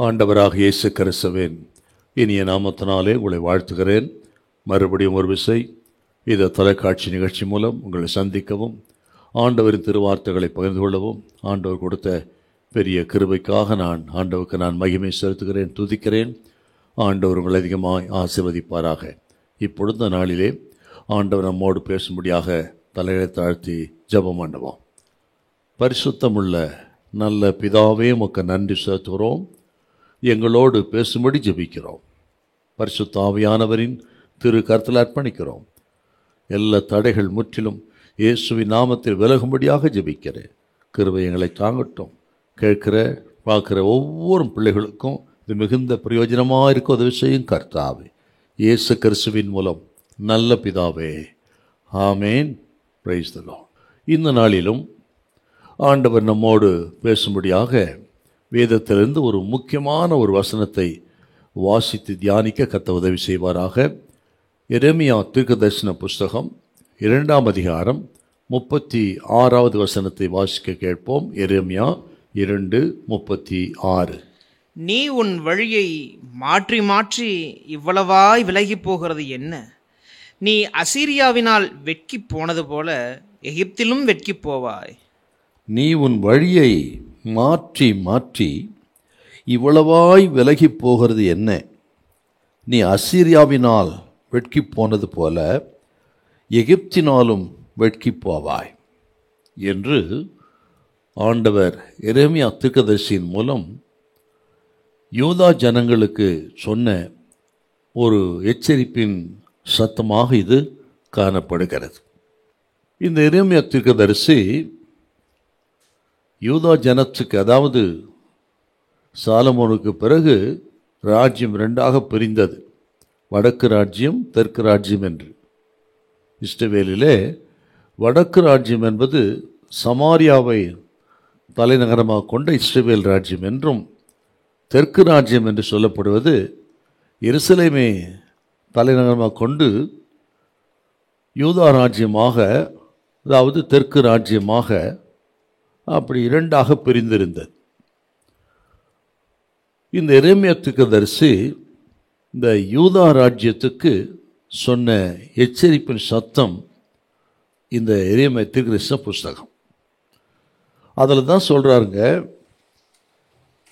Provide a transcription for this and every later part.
ஆண்டவராக இயேசு கிறிஸ்துவின் இனிய நாமத்தினாலே உங்களை வாழ்த்துகிறேன். மறுபடியும் ஒரு விசை இந்த தொலைக்காட்சி நிகழ்ச்சி மூலம் உங்களை சந்திக்கவும், ஆண்டவரின் திருவார்த்தைகளை பகிர்ந்து கொள்ளவும் ஆண்டவர் கொடுத்த பெரிய கிருபைக்காக ஆண்டவருக்கு நான் மகிமை செலுத்துகிறேன், துதிக்கிறேன். ஆண்டவர் உங்களை அதிகமாய் ஆசீர்வதிப்பாராக. இப்பொழுது நாளிலே ஆண்டவர் நம்மோடு பேசும்படியாக தலையை தாழ்த்தி ஜெபம் பண்ணுவோம். பரிசுத்தமுள்ள நல்ல பிதாவே, உமக்கு நன்றி செலுத்துகிறோம். எங்களோடு பேசும்படி ஜெபிக்கிறோம். பரிசுத்த ஆவியானவரின் திரு கரத்தில் அர்ப்பணிக்கிறோம். எல்லா தடைகள் முற்றிலும் இயேசுவின் நாமத்தில் விலகும்படியாக ஜெபிக்கிறேன். கிருபை எங்களை தாங்கட்டும். கேட்கிற பார்க்கிற ஒவ்வொரு பிள்ளைகளுக்கும் இது மிகுந்த பிரயோஜனமாக இருக்கும் உதவி செய்யும் கர்த்தாவே, இயேசு கிறிஸ்துவின் மூலம் நல்ல பிதாவே, ஆமேன். Price the Lord. இந்த நாளிலும் ஆண்டவர் நம்மோடு பேசும்படியாக வேதத்திலிருந்து ஒரு முக்கியமான ஒரு வசனத்தை வாசித்து தியானிக்க கர்த்தர் உதவி செய்வாராக. எரேமியா தீர்க்கதரிசன புஸ்தகம் 2ஆம் அதிகாரம் 36வது வசனத்தை வாசிக்க கேட்போம். எரேமியா 2:36. நீ உன் வழியை மாற்றி மாற்றி இவ்வளவாய் விலகி போகிறது என்ன? நீ அசீரியாவினால் வெட்கி போனது போல எகிப்திலும் வெட்கி போவாய். நீ உன் வழியை மாற்றி மாற்றி இவ்வளவாய் விலகி போகிறது என்ன? நீ அசீரியாவினால் வெட்கி போனது போல எகிப்தினாலும் வெட்கி போவாய் என்று ஆண்டவர் எரேமியா தீர்க்கதரிசியின் மூலம் யூதா ஜனங்களுக்கு சொன்ன ஒரு எச்சரிப்பின் சத்தமாக இது காணப்படுகிறது. இந்த எரேமியா தீர்க்கதரிசி யூதா ஜனத்துக்கு, அதாவது சாலமோனுக்கு பிறகு ராஜ்யம் ரெண்டாக பிரிந்தது, வடக்கு ராஜ்யம் தெற்கு ராஜ்யம் என்று. இஸ்ரவேலிலே வடக்கு ராஜ்யம் என்பது சமாரியாவை தலைநகரமாக கொண்ட இஸ்ரவேல் ராஜ்யம் என்றும், தெற்கு ராஜ்யம் என்று சொல்லப்படுவது எருசலேமை தலைநகரமாக கொண்டு யூதா ராஜ்யமாக, அதாவது தெற்கு ராஜ்யமாக அப்படி இரண்டாக பிரிந்திருந்தது. இந்த எரேமியா தீர்க்கதரிசி இந்த யூதா ராஜ்யத்துக்கு சொன்ன எச்சரிப்பின் சத்தம் இந்த எரேமியா தீர்க்கதரிசன புஸ்தகம். அதில் தான் சொல்கிறாருங்க,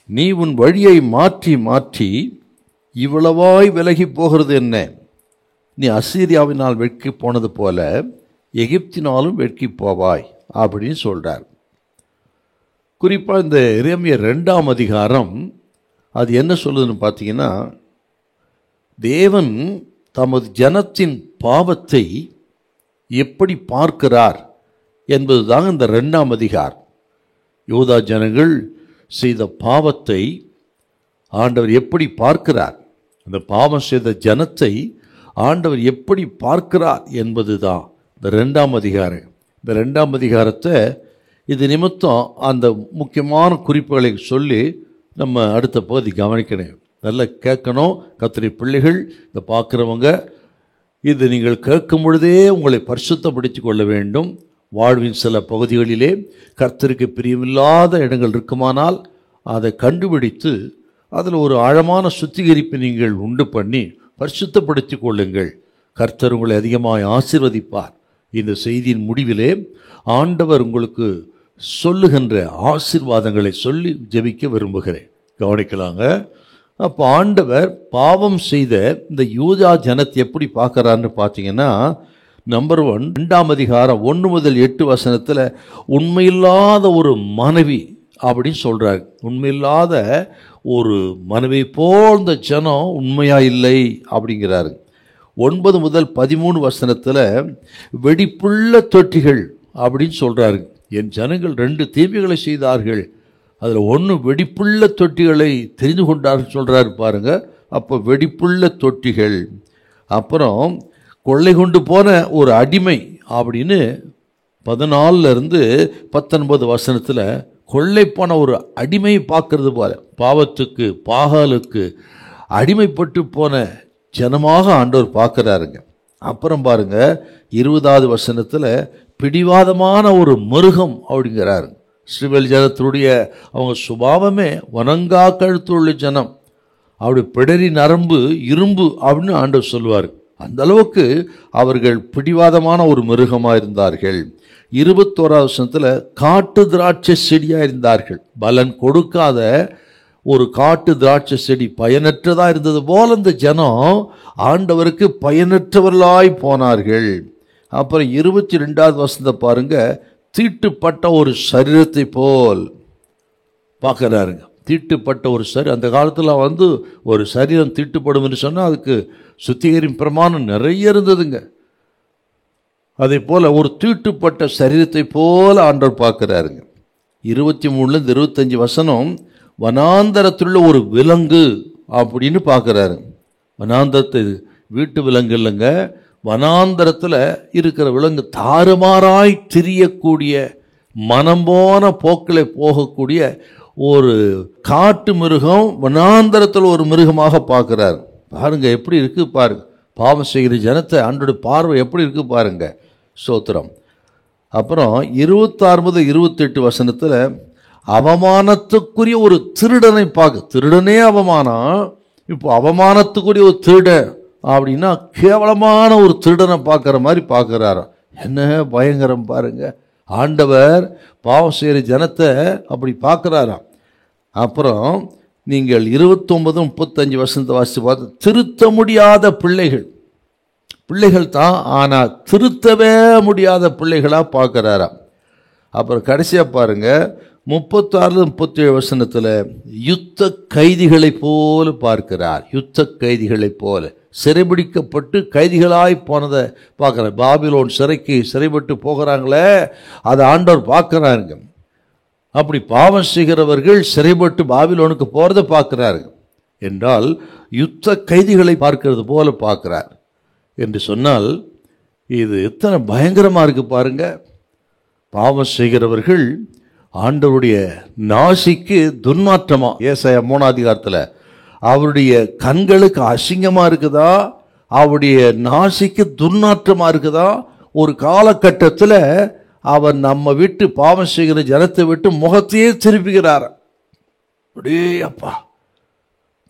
நீ உன் வழியை மாற்றி மாற்றி இவ்வளவாய் விலகி போகிறது என்ன? நீ அசீரியாவினால் வெட்கி போனது போல எகிப்தினாலும் வெட்கி போவாய் அப்படின்னு சொல்கிறார். குறிப்பாக இந்த எரேமியா 2ஆம் அதிகாரம் அது என்ன சொல்லுதுன்னு பார்த்தீங்கன்னா, தேவன் தமது ஜனத்தின் பாவத்தை எப்படி பார்க்கிறார் என்பதுதான் இந்த 2ஆம் அதிகாரம். யூதா ஜனங்கள் செய்த பாவத்தை ஆண்டவர் எப்படி பார்க்கிறார், அந்த பாவம் செய்த ஜனத்தை ஆண்டவர் எப்படி பார்க்கிறார் என்பது தான் இந்த 2ஆம் அதிகாரம். இந்த 2ஆம் அதிகாரத்தை இது நிமித்தம் அந்த முக்கியமான குறிப்புகளை சொல்லி நம்ம அடுத்த பகுதி கவனிக்கணும். நல்லா கேட்கணும். கர்த்தருடைய பிள்ளைகள் இதை பார்க்குறவங்க, இது நீங்கள் கேட்கும் பொழுதே உங்களை பரிசுத்தப்படுத்திக் கொள்ள வேண்டும். வாழ்வின் சில பகுதிகளிலே கர்த்தருக்கு பிரியமில்லாத இடங்கள் இருக்குமானால் அதை கண்டுபிடித்து அதில் ஒரு ஆழமான சுத்திகரிப்பை நீங்கள் உண்டு பண்ணி பரிசுத்தப்படுத்தி கொள்ளுங்கள். கர்த்தர் உங்களை அதிகமாக ஆசீர்வதிப்பார். இந்த செய்தியின் முடிவிலே ஆண்டவர் உங்களுக்கு சொல்லுகின்ற ஆசீர்வாதங்களை சொல்லி ஜெபிக்க விரும்புகிறேன். கவனிக்கலாங்க. அப்போ ஆண்டவர் பாவம் செய்த இந்த யூதா ஜனத்தை எப்படி பார்க்கறான்னு பார்த்தீங்கன்னா, நம்பர் 1, 2ஆம் அதிகாரம் 1 முதல் 8 வசனத்தில் உண்மையில்லாத ஒரு மனைவி அப்படின்னு சொல்கிறார். உண்மையில்லாத ஒரு மனைவி போல் இந்த ஜனம் உண்மையா இல்லை அப்படிங்கிறாரு. 9 முதல் 13 வசனத்தில் வெடிப்புள்ள தொட்டிகள் அப்படின்னு சொல்கிறாரு. என் ஜனங்கள் 2 தீமைகளை செய்தார்கள், அதில் 1 வெடிப்புள்ள தொட்டிகளை தெரிந்து கொண்டார்கள் சொல்கிறாரு பாருங்க. அப்போ வெடிப்புள்ள தொட்டிகள். அப்புறம் கொள்ளை கொண்டு போன ஒரு அடிமை அப்படின்னு 14லிருந்து 19 வசனத்தில் கொள்ளை போன ஒரு அடிமை பார்க்கறது போல, பாவத்துக்கு பாகாலுக்கு அடிமைப்பட்டு போன ஜனமாக ஆண்டவர் பார்க்குறாருங்க. அப்புறம் பாருங்க 20வது வசனத்தில் பிடிவாதமான ஒரு மிருகம் அப்படிங்கிறாரு. இஸ்ரவேல் ஜனத்தினுடைய அவங்க சுபாவமே வணங்கா கழுத்துள்ள ஜனம், அப்படி பிடரி நரம்பு இரும்பு அப்படின்னு ஆண்டவர் சொல்லுவார். அந்த அளவுக்கு அவர்கள் பிடிவாதமான ஒரு மிருகமாக இருந்தார்கள். 21வது வசனத்தில் காட்டு திராட்சை செடியாக இருந்தார்கள். பலன் கொடுக்காத ஒரு காட்டு திராட்சை செடி பயனற்றதா இருந்தது போல இந்த ஜனம் ஆண்டவருக்கு பயனற்றவர்களாய் போனார்கள். அப்புறம் 22வது வசனத்தை பாருங்க, தீட்டுப்பட்ட ஒரு சரீரத்தை போல் பார்க்கிறாருங்க. தீட்டுப்பட்ட ஒரு அந்த காலத்தில் ஒரு சரீரம் தீட்டுப்படும் என்று சொன்னால் அதுக்கு சுத்திகரிப்பு பிரமாணம் நிறைய இருந்ததுங்க. அதே போல ஒரு தீட்டுப்பட்ட சரீரத்தை போல ஆண்டவர் பார்க்கிறாருங்க. 23 25 வசனம், வனாந்தரத்தில் ஒரு விலங்கு அப்படின்னு பார்க்குறாரு. வனாந்தரத்தை வீட்டு விலங்கு இல்லைங்க, வனாந்தரத்தில் இருக்கிற விலங்கு தாறுமாறாய் திரியக்கூடிய மனம் போன போக்கில் போகக்கூடிய ஒரு காட்டு மிருகம் வனாந்தரத்தில் ஒரு மிருகமாக பார்க்குறாரு. பாருங்க எப்படி இருக்கு பாருங்க, பாவம் செய்கிற ஜனத்தை ஆண்டோட பார்வை எப்படி இருக்கு பாருங்க. ஸ்தோத்திரம். அப்புறம் 26 28 வசனத்தில் அவமானத்துக்குரிய ஒரு திருடனை பார்க்க, திருடனே அவமானம், இப்போ அவமானத்துக்குரிய ஒரு திருடன் அப்படின்னா கேவலமான ஒரு திருடனை பார்க்குற மாதிரி பார்க்குறாராம். என்ன பயங்கரம் பாருங்க, ஆண்டவர் பாவம் செய்கிற ஜனத்தை அப்படி பார்க்குறாராம். அப்புறம் நீங்கள் 29 35 வசனத்தை வாசித்து பார்த்து, திருத்த முடியாத பிள்ளைகள் தான், ஆனால் திருத்தவே முடியாத பிள்ளைகளாக பார்க்குறாராம். அப்புறம் கடைசியாக பாருங்க 36 37 வசனத்தில் யுத்த கைதிகளை போல பார்க்கிறார். யுத்த கைதிகளை போல சிறைபிடிக்கப்பட்டு கைதிகளாய் போனதை பார்க்குறார். பாபிலோன் சிறைக்கு சிறைப்பட்டு போகிறாங்களே, அதை ஆண்டவர் பார்க்குறாருங்க. அப்படி பாவம் செய்கிறவர்கள் சிறைப்பட்டு பாபிலோனுக்கு போகிறத பார்க்குறாரு என்றால் யுத்த கைதிகளை பார்க்கிறது போல பார்க்கிறார் என்று சொன்னால் இது எத்தனை பயங்கரமாக இருக்கு பாருங்க. பாவம் செய்கிறவர்கள் ஆண்டவருடைய நாசிக்கு துர்நாற்றமா, ஏசாயா 3 அதிகாரத்தில் அவருடைய கண்களுக்கு அசிங்கமாக இருக்குதா, அவருடைய நாசிக்கு துர்நாற்றமாக இருக்குதா. ஒரு காலகட்டத்தில் அவர் நம்ம விட்டு பாவம் செய்கிற ஜனத்தை விட்டு முகத்தையே திருப்புகிறார். அப்படியே அப்பா,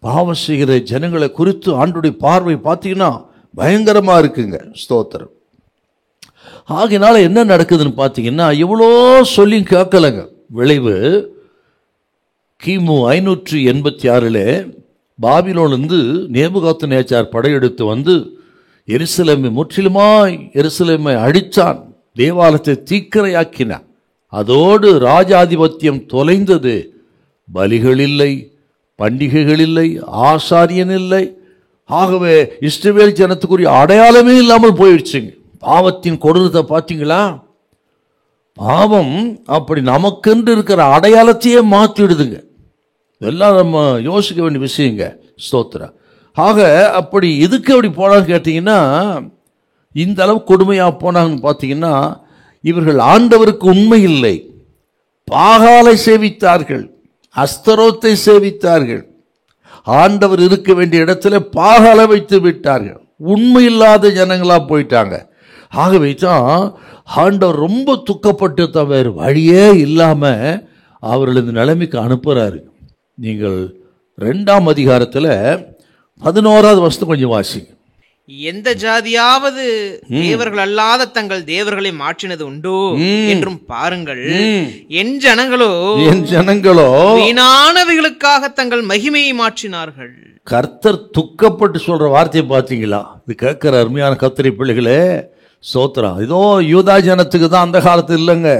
பாவம் செய்கிற ஜனங்களை குறித்து ஆண்டுடைய பார்வை பார்த்தீங்கன்னா பயங்கரமாக இருக்குங்க. ஸ்தோத்திரம். ஆகினால என்ன நடக்குதுன்னு பார்த்தீங்கன்னா, எவ்வளோ சொல்லி கேட்கலங்க. விளைவு கிமு 586 பாபிலோனிலிருந்து நேபுகாத்நேச்சார் படையெடுத்து வந்து எருசலேமை அழித்தான், தேவாலயத்தை தீக்கிரையாக்கினான். அதோடு ராஜாதிபத்தியம் தொலைந்தது. பலிகள் இல்லை, பண்டிகைகள் இல்லை, ஆசாரியன் இல்லை. ஆகவே இஸ்ரவேல் ஜனத்துக்குரிய அடையாளமே இல்லாமல் போயிடுச்சுங்க. பாவத்தின் கொடூரத்தை பார்த்தீங்களா? பாவம் அப்படி நமக்கென்று இருக்கிற அடையாளத்தையே மாற்றிடுதுங்க. இதெல்லாம் நம்ம யோசிக்க வேண்டிய விஷயங்க. ஸ்தோத்திரம். ஆக அப்படி எதுக்கு அப்படி போனான்னு கேட்டிங்கன்னா, இந்த அளவு கொடுமையாக போனாங்கன்னு பார்த்தீங்கன்னா, இவர்கள் ஆண்டவருக்கு உண்மை இல்லை, பாகாலை சேவித்தார்கள், அஸ்தரோத்தை சேவித்தார்கள். ஆண்டவர் இருக்க வேண்டிய இடத்துல பாகாலை வைத்து விட்டார்கள். உண்மை இல்லாத ஜனங்களா போயிட்டாங்க. ஆகவே தான் ஆண்டவர் ரொம்ப துக்கப்பட்டு தான் வேறு வழியே இல்லாமல் அவர்கள் இந்த நிலைமைக்கு அனுப்புகிறாரு. நீங்கள் 2ஆம் அதிகாரத்தில் 11வது வசனம் கொஞ்சம் வாசிங்க. எந்த ஜாதியாவது தேவர்கள் அல்லாத தங்கள் தேவர்களை மாற்றினது உண்டோ என்றும் பாருங்கள். என் ஜனங்களோ வீணானவைகளுக்காக தங்கள் மகிமையை மாற்றினார்கள். கர்த்தர் துக்கப்பட்டு சொல்ற வார்த்தையை பார்த்தீங்களா? இது கேட்கிற அருமையான கர்த்தருடைய பிள்ளைகளே, சோத்திரம். இதோ யூதா ஜனத்துக்கு தான் அந்த காலத்து இல்லைங்க.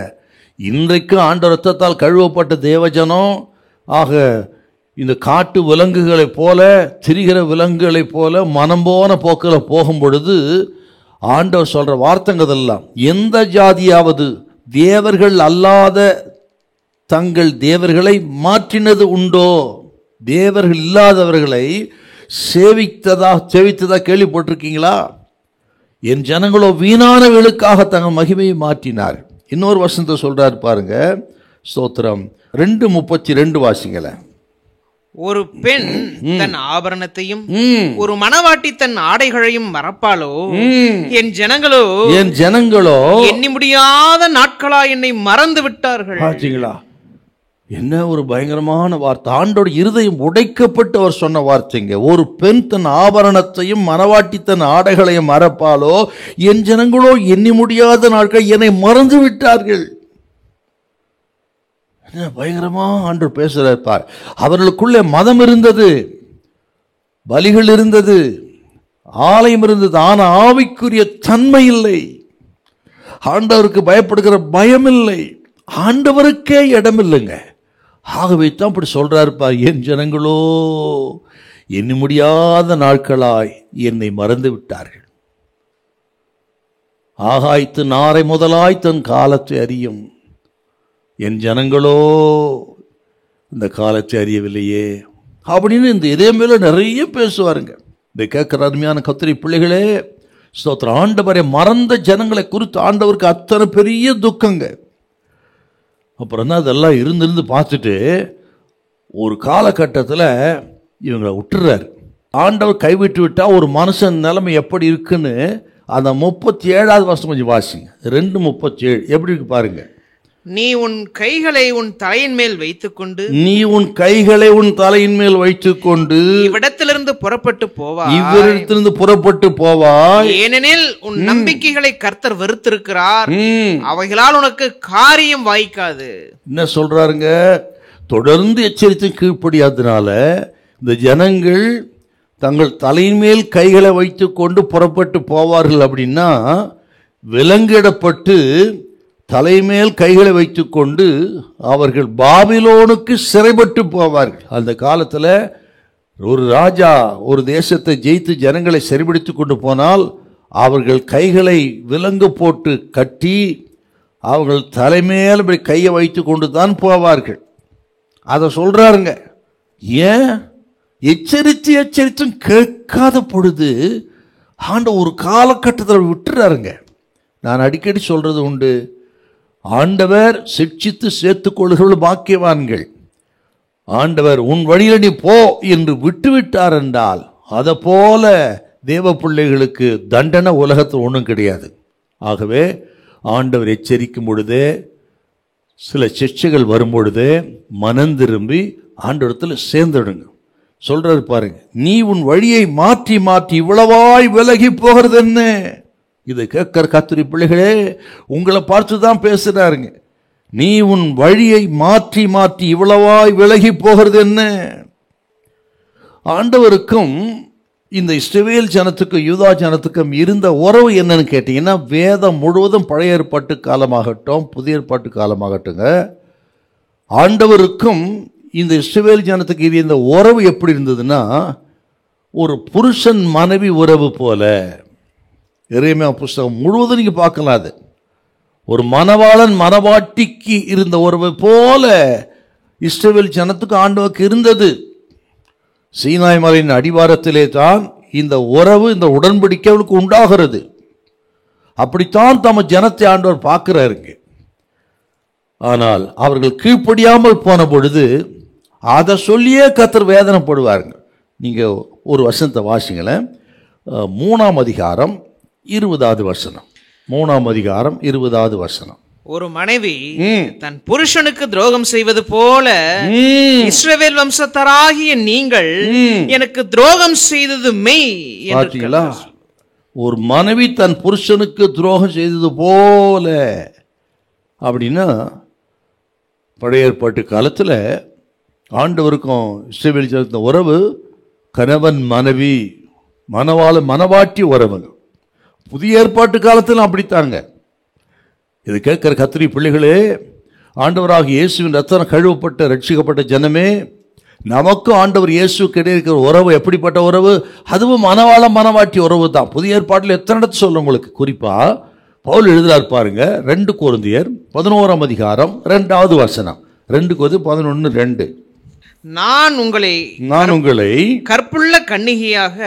இன்றைக்கு ஆண்டவர் ரத்தத்தால் கழுவப்பட்ட தேவஜனம். ஆக இந்த காட்டு விலங்குகளைப் போல, திரிகிற விலங்குகளைப் போல மனம் போன போக்கில் போகும் பொழுது ஆண்டவர் சொல்ற வார்த்தைங்கதெல்லாம், எந்த ஜாதியாவது தேவர்கள் அல்லாத தங்கள் தேவர்களை மாற்றினது உண்டோ? தேவர்கள் இல்லாதவர்களை சேவித்ததா கேள்விப்பட்டிருக்கீங்களா? என் ஜனங்களோ வீணானவர்களுக்காக தங்கள் மகிமையை மாற்றினார். இன்னொரு வசனத்தை சொல்றாரு பாருங்க. ஸ்தோத்திரம். 2:32 வாசிங்கள. ஒரு பெண் தன் ஆபரணத்தையும் ஒரு மணவாட்டி தன் ஆடைகளையும் மறப்பாளோ? என் ஜனங்களோ எண்ணி முடியாத நாட்களா என்னை மறந்து விட்டார்கள். பாத்தீங்களா? என்ன ஒரு பயங்கரமான வார்த்தை! ஆண்டோட இருதயம் உடைக்கப்பட்டு அவர் சொன்ன வார்த்தைங்க. ஒரு பெண் தன் ஆபரணத்தையும் மணவாட்டி தன் ஆடைகளையும் மறப்பாலோ, என் ஜனங்களோ எண்ணி முடியாத நாட்கள் என்னை மறந்து விட்டார்கள். பயங்கரமா ஆண்டவர் பேசுறார். அவர்களுக்குள்ளே மதம் இருந்தது, பலிகள் இருந்தது, ஆலயம் இருந்தது, ஆனா ஆவிக்குரிய தன்மை இல்லை. ஆண்டவருக்கு பயப்படுகிற பயம் இல்லை, ஆண்டவருக்கே இடம் இல்லைங்க. ஆகவே தான் இப்படி சொல்றாருப்பா, என் ஜனங்களோ எண்ணி முடியாத நாட்களாய் என்னை மறந்து விட்டார்கள். ஆகாய்த்து நாரை முதலாய் தன் காலத்தை அறியும், என் ஜனங்களோ இந்த காலத்தை அறியவில்லையே அப்படின்னு இந்த இதே மேல நிறைய பேசுவாருங்க. இதை கேட்கிற அருமையான கர்த்தருடைய பிள்ளைகளே, ஸ்தோத்திரம். ஆண்டவரை மறந்த ஜனங்களை குறித்து ஆண்டவருக்கு அத்தனை பெரிய துக்கங்க. அப்புறம் தான் அதெல்லாம் இருந்து பார்த்துட்டு ஒரு காலகட்டத்தில் இவங்களை விட்டுறாரு. ஆண்டவர் கைவிட்டு விட்டா ஒரு மனுஷன் நிலைமை எப்படி இருக்குன்னு அந்த 37வது வருஷம் கொஞ்சம் வாசிங்க. 2:37 எப்படி இருக்கு பாருங்க. நீ உன் கைகளை உன் தலையின் மேல் வைத்துக்கொண்டு, நீ உன் கைகளை உன் தலையின் மேல் வைத்துக்கொண்டு இவ்விடத்திலிருந்து புறப்பட்டு போவாய், இவ்விடத்திலிருந்து புறப்பட்டு போவாய். ஏனெனில் உன் நம்பிக்கைகளை கர்த்தர் வெறுத்திருக்கிறார், அவைகளால் உனக்கு காரியம் வாய்க்காது. என்ன சொல்றாருங்க? தொடர்ந்து எச்சரித்து கீழ்ப்படியாதனால இந்த ஜனங்கள் தங்கள் தலையின் மேல் கைகளை வைத்துக்கொண்டு புறப்பட்டு போவார்கள். அப்படின்னா விலங்கிடப்பட்டு தலைமேல் கைகளை வைத்துக்கொண்டு அவர்கள் பாபிலோனுக்கு சிறைப்பட்டு போவார்கள். அந்த காலத்தில் ஒரு ராஜா ஒரு தேசத்தை ஜெயித்து ஜனங்களை சிறைபிடித்து கொண்டு போனால் அவர்கள் கைகளை விலங்கு போட்டு கட்டி அவர்கள் தலைமேல் கையை வைத்து கொண்டு தான் போவார்கள். அதை சொல்றாருங்க. ஏன்? எச்சரித்தும் கேட்காத பொழுது ஆண்டவர் ஒரு காலகட்டத்தில் விட்டுறாருங்க. நான் அடிக்கடி சொல்றது உண்டு, ஆண்டவர் சிக்ஷித்து சேர்த்துக் கொள்கிறவர்கள் பாக்கியவான்கள். ஆண்டவர் உன் வழியில நீ போ என்று விட்டுவிட்டார் என்றால் அதை போல தேவ பிள்ளைகளுக்கு தண்டனை உலகத்தில் ஒன்றும் கிடையாது. ஆகவே ஆண்டவர் எச்சரிக்கும் பொழுதே, சில சிக்ஷைகள் வரும் பொழுதே மனம் திரும்பி ஆண்டவரத்தில் சேர்ந்துடுங்க. சொல்றாரு பாருங்க, நீ உன் வழியை மாற்றி மாற்றி இவ்வளவாய் விலகி போகிறது என்ன? இதை கேட்கிற கர்த்தருடைய பிள்ளைகளே, உங்களை பார்த்து தான் பேசுறாருங்க. நீ உன் வழியை மாற்றி மாற்றி இவ்வளவாய் விலகி போகிறது என்ன? ஆண்டவருக்கும் இந்த இஸ்ரவேல் ஜனத்துக்கும் யூதா ஜனத்துக்கும் இருந்த உறவு என்னன்னு கேட்டீங்கன்னா, வேதம் முழுவதும் பழைய ஏற்பாட்டு காலமாகட்டும் புதிய ஏற்பாட்டு காலமாகட்டுங்க, ஆண்டவருக்கும் இந்த இஸ்ரவேல் ஜனத்துக்கு இருந்த உறவு எப்படி இருந்ததுன்னா, ஒரு புருஷன் மனைவி உறவு போல. எரேமியா புஸ்தகம் முழுவதும் நீங்க பார்க்கலாம். அது ஒரு மணவாளன் மணவாட்டிக்கு இருந்த உறவு போல இஸ்ரவேல் ஜனத்துக்கு ஆண்டவருக்கு இருந்தது. சீனாய் மலையின் அடிவாரத்திலே தான் இந்த உறவு, இந்த உடன்படிக்கை அவளுக்கு உண்டாகிறது. அப்படித்தான் தம ஜனத்தை ஆண்டவர் பார்க்கிறாருங்க. ஆனால் அவர்கள் கீழ்ப்படியாமல் போன பொழுது அதை சொல்லியே கர்த்தர் வேதனைப்படுவாருங்க. நீங்க ஒரு வசனத்தை வாசிங்களேன். 3ஆம் அதிகாரம் 20வது வசனம். 3ஆம் அதிகாரம் 20வது வசனம். ஒரு மனைவி தன் புருஷனுக்கு துரோகம் செய்வது போல இஸ்ரவேல் வம்சத்தாராகிய நீங்கள் எனக்கு துரோகம் செய்தது மெய். பார்த்தீங்களா? ஒரு மனைவி தன் புருஷனுக்கு துரோகம் செய்தது போல அப்படின்னா, பழைய ஏற்பாட்டு காலத்தில் ஆண்டவருக்கும் இஸ்ரவேல் ஜனத்தின் உறவு கணவன் மனைவி, மணவாளன் மணவாட்டி உறவுங்க. புதிய ஏற்பாட்டு காலத்தில் அப்படித்தாங்க. இதை கேட்கிற கர்த்தருடைய பிள்ளைகளே, ஆண்டவராக இயேசுவின் ரத்தம் கழுவப்பட்ட ரட்சிக்கப்பட்ட ஜனமே, நமக்கும் ஆண்டவர் இயேசுக்கு இடையே இருக்கிற உறவு எப்படிப்பட்ட உறவு? அதுவும் மணவாளன் மணவாட்டி உறவு தான். புதிய ஏற்பாட்டில் எத்தனை இடத்து சொல்ல உங்களுக்கு. குறிப்பா பவுல் எழுதுறார் பாருங்க, 2 கொரிந்தியர் 11ஆம் அதிகாரம் 2வது வசனம். 2 கொரிந்தியர் 11:2. நான் உங்களை கற்புள்ள கன்னிகையாக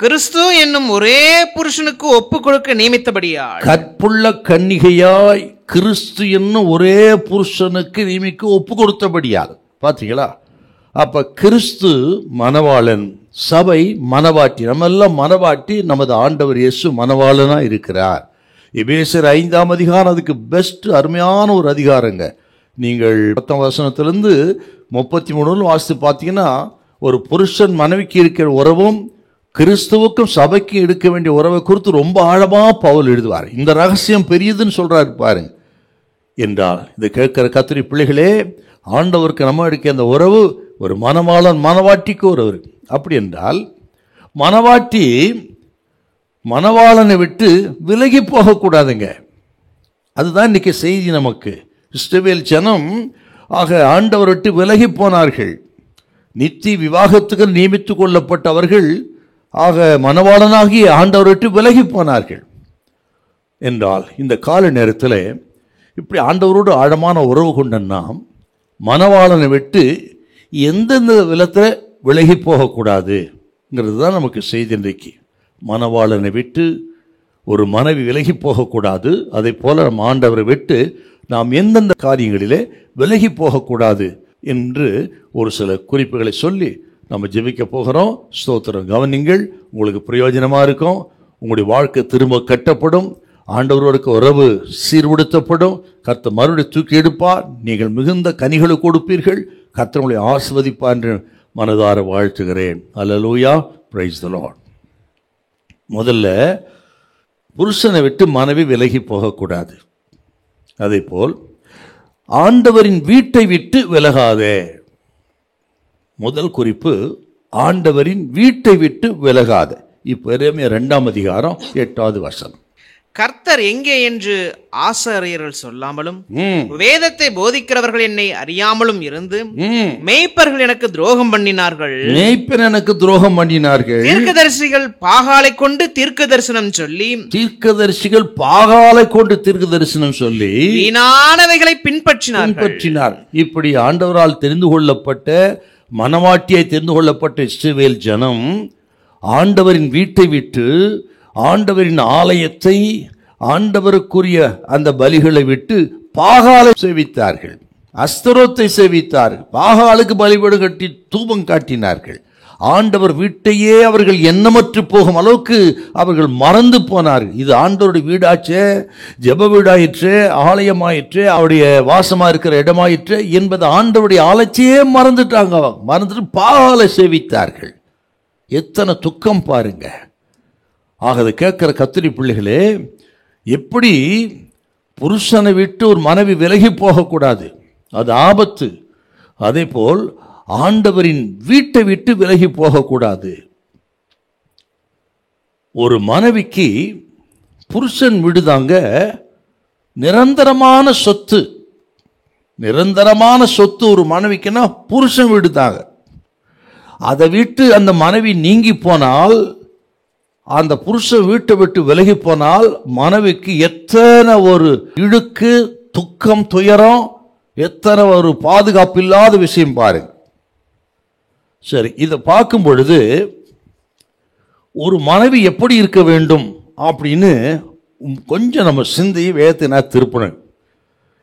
கிறிஸ்து என்னும் ஒரே புருஷனுக்கு ஒப்பு கொடுக்க நியமித்தபடியால். கற்புள்ள கன்னிகையாய் கிறிஸ்து என்னும் ஒரே புருஷனுக்கு நியமிக்க ஒப்பு கொடுத்தபடியால். பார்த்தீங்களா? அப்ப கிறிஸ்து மணவாளன், சபை மணவாட்டி, நம்ம எல்லாம் மணவாட்டி. நமது ஆண்டவர் இயேசு மணவாளனா இருக்கிறார். எபேசியர் 5ஆம் அதிகாரம் அதுக்கு பெஸ்ட், அருமையான ஒரு அதிகாரங்க. நீங்கள் 10ஆம் வசனத்திலிருந்து 33 வாசித்து பார்த்தீங்கன்னா, ஒரு புருஷன் மனைவிக்கு இருக்கிற உறவும் கிறிஸ்துவுக்கும் சபைக்கு எடுக்க வேண்டிய உறவை குறித்து ரொம்ப ஆழமாக பவுல் எழுதுவார். இந்த ரகசியம் பெரியதுன்னு சொல்றாரு பாருங்க. என்றால் இதை கேட்கிற கர்த்தருடைய பிள்ளைகளே, ஆண்டவருக்கு நம்ம எடுக்க அந்த உறவு ஒரு மணவாளன் மணவாட்டிக்கு ஒரு உறவு. அப்படி என்றால் மணவாட்டி மணவாளனை விட்டு விலகி போகக்கூடாதுங்க. அதுதான் இன்னைக்கு செய்தி நமக்கு. இஸ்ரவேல் ஜனம் ஆக ஆண்டவர் விட்டு விலகி போனார்கள். நித்திய விவாகத்துக்கு நியமித்துக் கொள்ளப்பட்டவர்கள் ஆக மணவாளனாகி ஆண்டவர் விட்டு விலகி போனார்கள். என்றால் இந்த கால நேரத்தில் இப்படி ஆண்டவரோடு ஆழமான உறவு கொண்ட நாம் மணவாளனை விட்டு எந்தெந்த விதத்தில் விலகி போகக்கூடாதுங்கிறது தான் நமக்கு செய்தி இன்றைக்கு. மணவாளனை விட்டு ஒரு மனைவி விலகி போகக்கூடாது. அதை போல நம்ம ஆண்டவரை விட்டு நாம் எந்தெந்த காரியங்களிலே விலகி போகக்கூடாது என்று ஒரு சில குறிப்புகளை சொல்லி நம்ம ஜெபிக்க போகிறோம். ஸ்தோத்திரம். கவனிங்கள், உங்களுக்கு பிரயோஜனமாக இருக்கும். உங்களுடைய வாழ்க்கை திரும்ப கட்டப்படும். ஆண்டவரோருக்கு உறவு சீர்படுத்தப்படும். கர்த்தர் மறுபடியும் தூக்கி எடுப்பார். நீங்கள் மிகுந்த கனிகளை கொடுப்பீர்கள். கர்த்தர் உங்களை ஆசீர்வதிப்பார் என்று மனதார வாழ்த்துகிறேன். அல்லேலூயா, பிரைஸ் தி லார்ட். முதல்ல புருஷனை விட்டு மனைவி விலகி போகக்கூடாது. அதே போல் ஆண்டவரின் வீட்டை விட்டு விலகாதே. முதல் குறிப்பு, ஆண்டவரின் வீட்டை விட்டு விலகாதே. இப்போ எரேமியா 2ஆம் அதிகாரம் 8வது வசனம். கர்த்தர் எங்கே என்று ஆசாரியர்கள் சொல்லாமலும் வேதத்தை போதிக்கிறவர்கள் என்னை அறியாமலும் இருந்து மேய்ப்பர்கள் எனக்கு துரோகம் பண்ணினார்கள். மேய்ப்பர் எனக்கு துரோகம் பண்ணினார்கள். தீர்க்கதரிசிகள் பாகாலை கொண்டு தீர்க்க தரிசனம் சொல்லி வீணானவைகளை பின்பற்றினார். இப்படி ஆண்டவரால் தெரிந்து கொள்ளப்பட்ட மனவாட்டியை தெரிந்து கொள்ளப்பட்ட இஸ்ரவேல் ஜனம் ஆண்டவரின் வீட்டை விட்டு, ஆண்டவரின் ஆலயத்தை, ஆண்டவருக்குரிய அந்த பலிகளை விட்டு பாகாலை சேவித்தார்கள், அஸ்தரோத்தை சேவித்தார்கள், பாகாலுக்கு பலிபீடம் கட்டி தூபம் காட்டினார்கள். ஆண்டவர் வீட்டையே அவர்கள் எண்ணமற்று போகும் அளவுக்கு அவர்கள் மறந்து போனார்கள். இது ஆண்டவருடைய வீடாச்சே, ஜெப வீடாயிற்றே, ஆலயமாயிற்றே, அவருடைய வாசமா இருக்கிற இடமாயிற்றே என்பது ஆண்டவருடைய ஆலயத்தையே மறந்துட்டாங்க. மறந்துட்டு பாகாலை சேவித்தார்கள். எத்தனை துக்கம் பாருங்க. ஆக அதை கேட்கிற கர்த்தருடைய பிள்ளைகளே, எப்படி புருஷனை விட்டு ஒரு மனைவி விலகி போகக்கூடாது, அது ஆபத்து. அதே போல் ஆண்டவரின் வீட்டை விட்டு விலகி போகக்கூடாது. ஒரு மனைவிக்கு புருஷன் வீடுதாங்க நிரந்தரமான சொத்து. நிரந்தரமான சொத்து ஒரு மனைவிக்குன்னா புருஷன் வீடு தாங்க. அதை விட்டு அந்த மனைவி நீங்கி போனால், அந்த புருஷன் வீட்டை விட்டு விலகி போனால் மனைவிக்கு எத்தனை ஒரு இழுக்கு, துக்கம், துயரம், எத்தனை ஒரு பாதுகாப்பு இல்லாத விஷயம் பாருங்க. சரி, இதை பார்க்கும் பொழுது ஒரு மனைவி எப்படி இருக்க வேண்டும் அப்படின்னு கொஞ்சம் நம்ம சிந்தையை வேதத்தினா திருப்பணும்.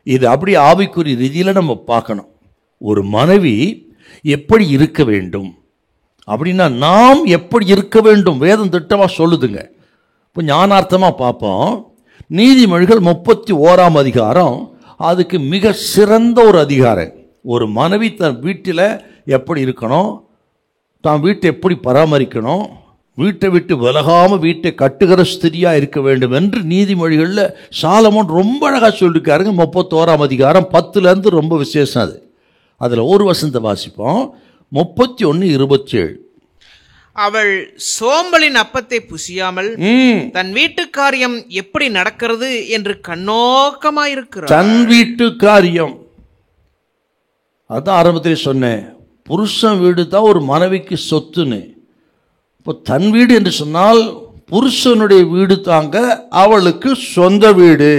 இது அப்படி ஆவிக்குரிய ரீதியில் நம்ம பார்க்கணும். ஒரு மனைவி எப்படி இருக்க வேண்டும் அப்படின்னா நாம் எப்படி இருக்க வேண்டும் வேதம் திட்டமாக சொல்லுதுங்க. இப்போ ஞானார்த்தமாக பார்ப்போம். நீதிமொழிகள் 31ஆம் அதிகாரம் அதுக்கு மிக சிறந்த ஒரு அதிகாரம். ஒரு மனைவி தன் வீட்டில் எப்படி இருக்கணும், தான் வீட்டை எப்படி பராமரிக்கணும், வீட்டை விட்டு விலகாமல் வீட்டை கட்டுகிற ஸ்திரியாக இருக்க வேண்டும் என்று நீதிமொழிகளில் சாலமோன் ரொம்ப அழகாக சொல்லியிருக்காருங்க. 31ஆம் அதிகாரம் 10லேருந்து ரொம்ப விசேஷம் அது. அதில் ஒரு வசனத்தை வாசிப்போம். 31:27. அவள் சோம்பலின் அப்பத்தை புசியாமல் தன் வீட்டு காரியம் எப்படி நடக்கிறது என்று கண்ணோக்கமாயிருக்கிறார். தன் வீட்டு காரியம், அதான் ஆரம்பத்திலே சொன்னேன், புருஷன் வீடு தான் ஒரு மனைவிக்கு சொத்துன்னு. இப்போ தன் வீடு என்று சொன்னால் புருஷனுடைய வீடு தாங்க அவளுக்கு சொந்த வீடு.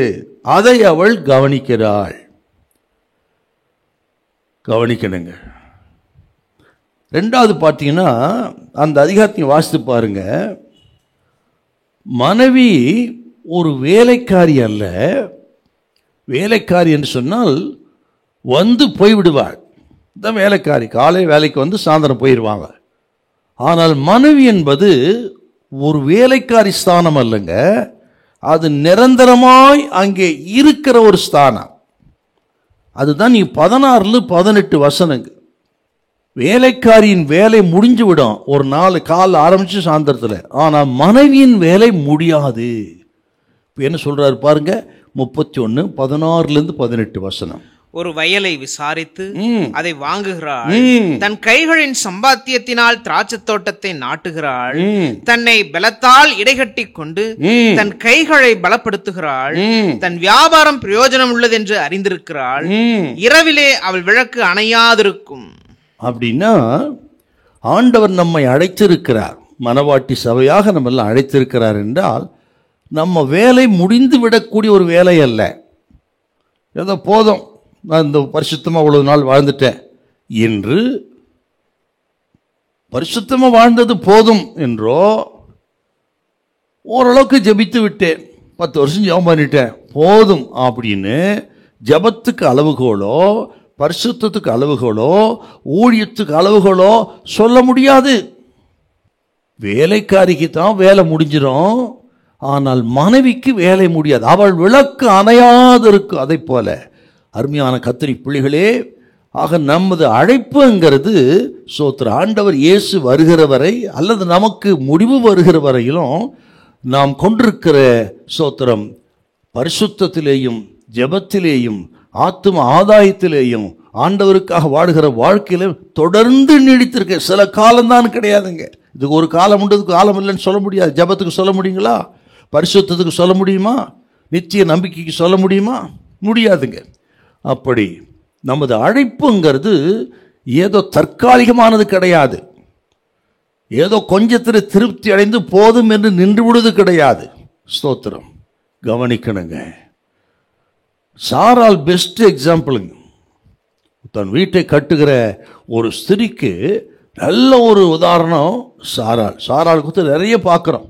அதை அவள் கவனிக்கிறாள். கவனிக்கணுங்க. ரெண்டாவது பார்த்தீங்கன்னா அந்த அதிகாரத்தை வாசித்து பாருங்க. மனைவி ஒரு வேலைக்காரி அல்ல. வேலைக்காரி என்று சொன்னால் வந்து போய்விடுவாள், தான் வேலைக்காரி. காலை வேலைக்கு வந்து சாயந்தரம் போயிடுவாங்க. ஆனால் மனைவி என்பது ஒரு வேலைக்காரி ஸ்தானம் அல்லங்க, அது நிரந்தரமாய் அங்கே இருக்கிற ஒரு ஸ்தானம். அதுதான் நீ 16-18 வசனங்க. வேலைக்காரியின் வேலை முடிஞ்சு விடும் ஒரு நாள் கால் ஆரம்பிச்சு சாயந்தரத்தில். ஆனால் மனைவியின் வேலை முடியாது. இப்போ என்ன சொல்றாரு பாருங்க, 31:16-18 வசனம். ஒரு வயலை விசாரித்து அதை வாங்குகிறாள், தன் கைகளின் சம்பாத்தியத்தினால் திராட்சை தோட்டத்தை நாட்டுகிறாள், தன்னை பலத்தால் இடைகட்டி கொண்டு தன் கைகளை பலப்படுத்துகிறாள், தன் வியாபாரம் பிரயோஜனம் உள்ளது என்று அறிந்திருக்கிறாள், இரவிலே அவள் விளக்கு அணையாதிருக்கும். அப்படின்னா ஆண்டவர் நம்மை அழைத்திருக்கிறார், மனவாட்டி சபையாக நம்ம எல்லாம் அழைத்திருக்கிறார் என்றால் நம்ம வேலை முடிந்து விடக்கூடிய ஒரு வேலை அல்ல. ஏதோ போதும், நான் இந்த பரிசுத்தமாக அவ்வளவு நாள் வாழ்ந்துட்டேன் என்று, பரிசுத்தமாக வாழ்ந்தது போதும் என்றோ, ஓரளவுக்கு ஜெபித்து விட்டேன், 10 வருஷம் ஜெபம் பண்ணிட்டேன் போதும் அப்படின்னு ஜெபத்துக்கு அளவுகோலோ பரிசுத்தத்துக்கு அளவுகளோ ஊழியத்துக்கு அளவுகளோ சொல்ல முடியாது. வேலைக்காரிக்கு தான் வேலை முடிஞ்சிடும், ஆனால் மனைவிக்கு வேலை முடியாது. அவள் விளக்கு அணையாது இருக்கும். அதை போல அருமையான கர்த்தருடைய பிள்ளைகளே, ஆக நமது அழைப்புங்கிறது சோத்திர ஆண்டவர் இயேசு வருகிற வரை அல்லது நமக்கு முடிவு வருகிற வரையிலும் நாம் கொண்டிருக்கிற சோத்திரம் பரிசுத்தத்திலேயும் ஜெபத்திலேயும் ஆத்தும ஆதாயத்திலேயும் ஆண்டவருக்காக வாடுகிற வாழ்க்கையில தொடர்ந்து நீடித்திருக்க. சில காலம்தான் கிடையாதுங்க. இதுக்கு ஒரு காலம் உண்டு, காலம் இல்லைன்னு சொல்ல முடியாது. ஜெபத்துக்கு சொல்ல முடியுங்களா? பரிசுத்தத்துக்கு சொல்ல முடியுமா? நிச்சய நம்பிக்கைக்கு சொல்ல முடியுமா? முடியாதுங்க. அப்படி நமது அழைப்புங்கிறது ஏதோ தற்காலிகமானது கிடையாது. ஏதோ கொஞ்சத்தில் திருப்தி அடைந்து போதும் என்று நின்று விடுவது கிடையாது. ஸ்தோத்திரம். கவனிக்கணுங்க. சாரால் பெஸ்ட் எக்ஸாம்பிளுங்க. தன் வீட்டை கட்டுகிற ஒரு ஸ்திரிக்கு நல்ல ஒரு உதாரணம் சாராள். சாராள் குறித்து நிறைய பார்க்குறோம்.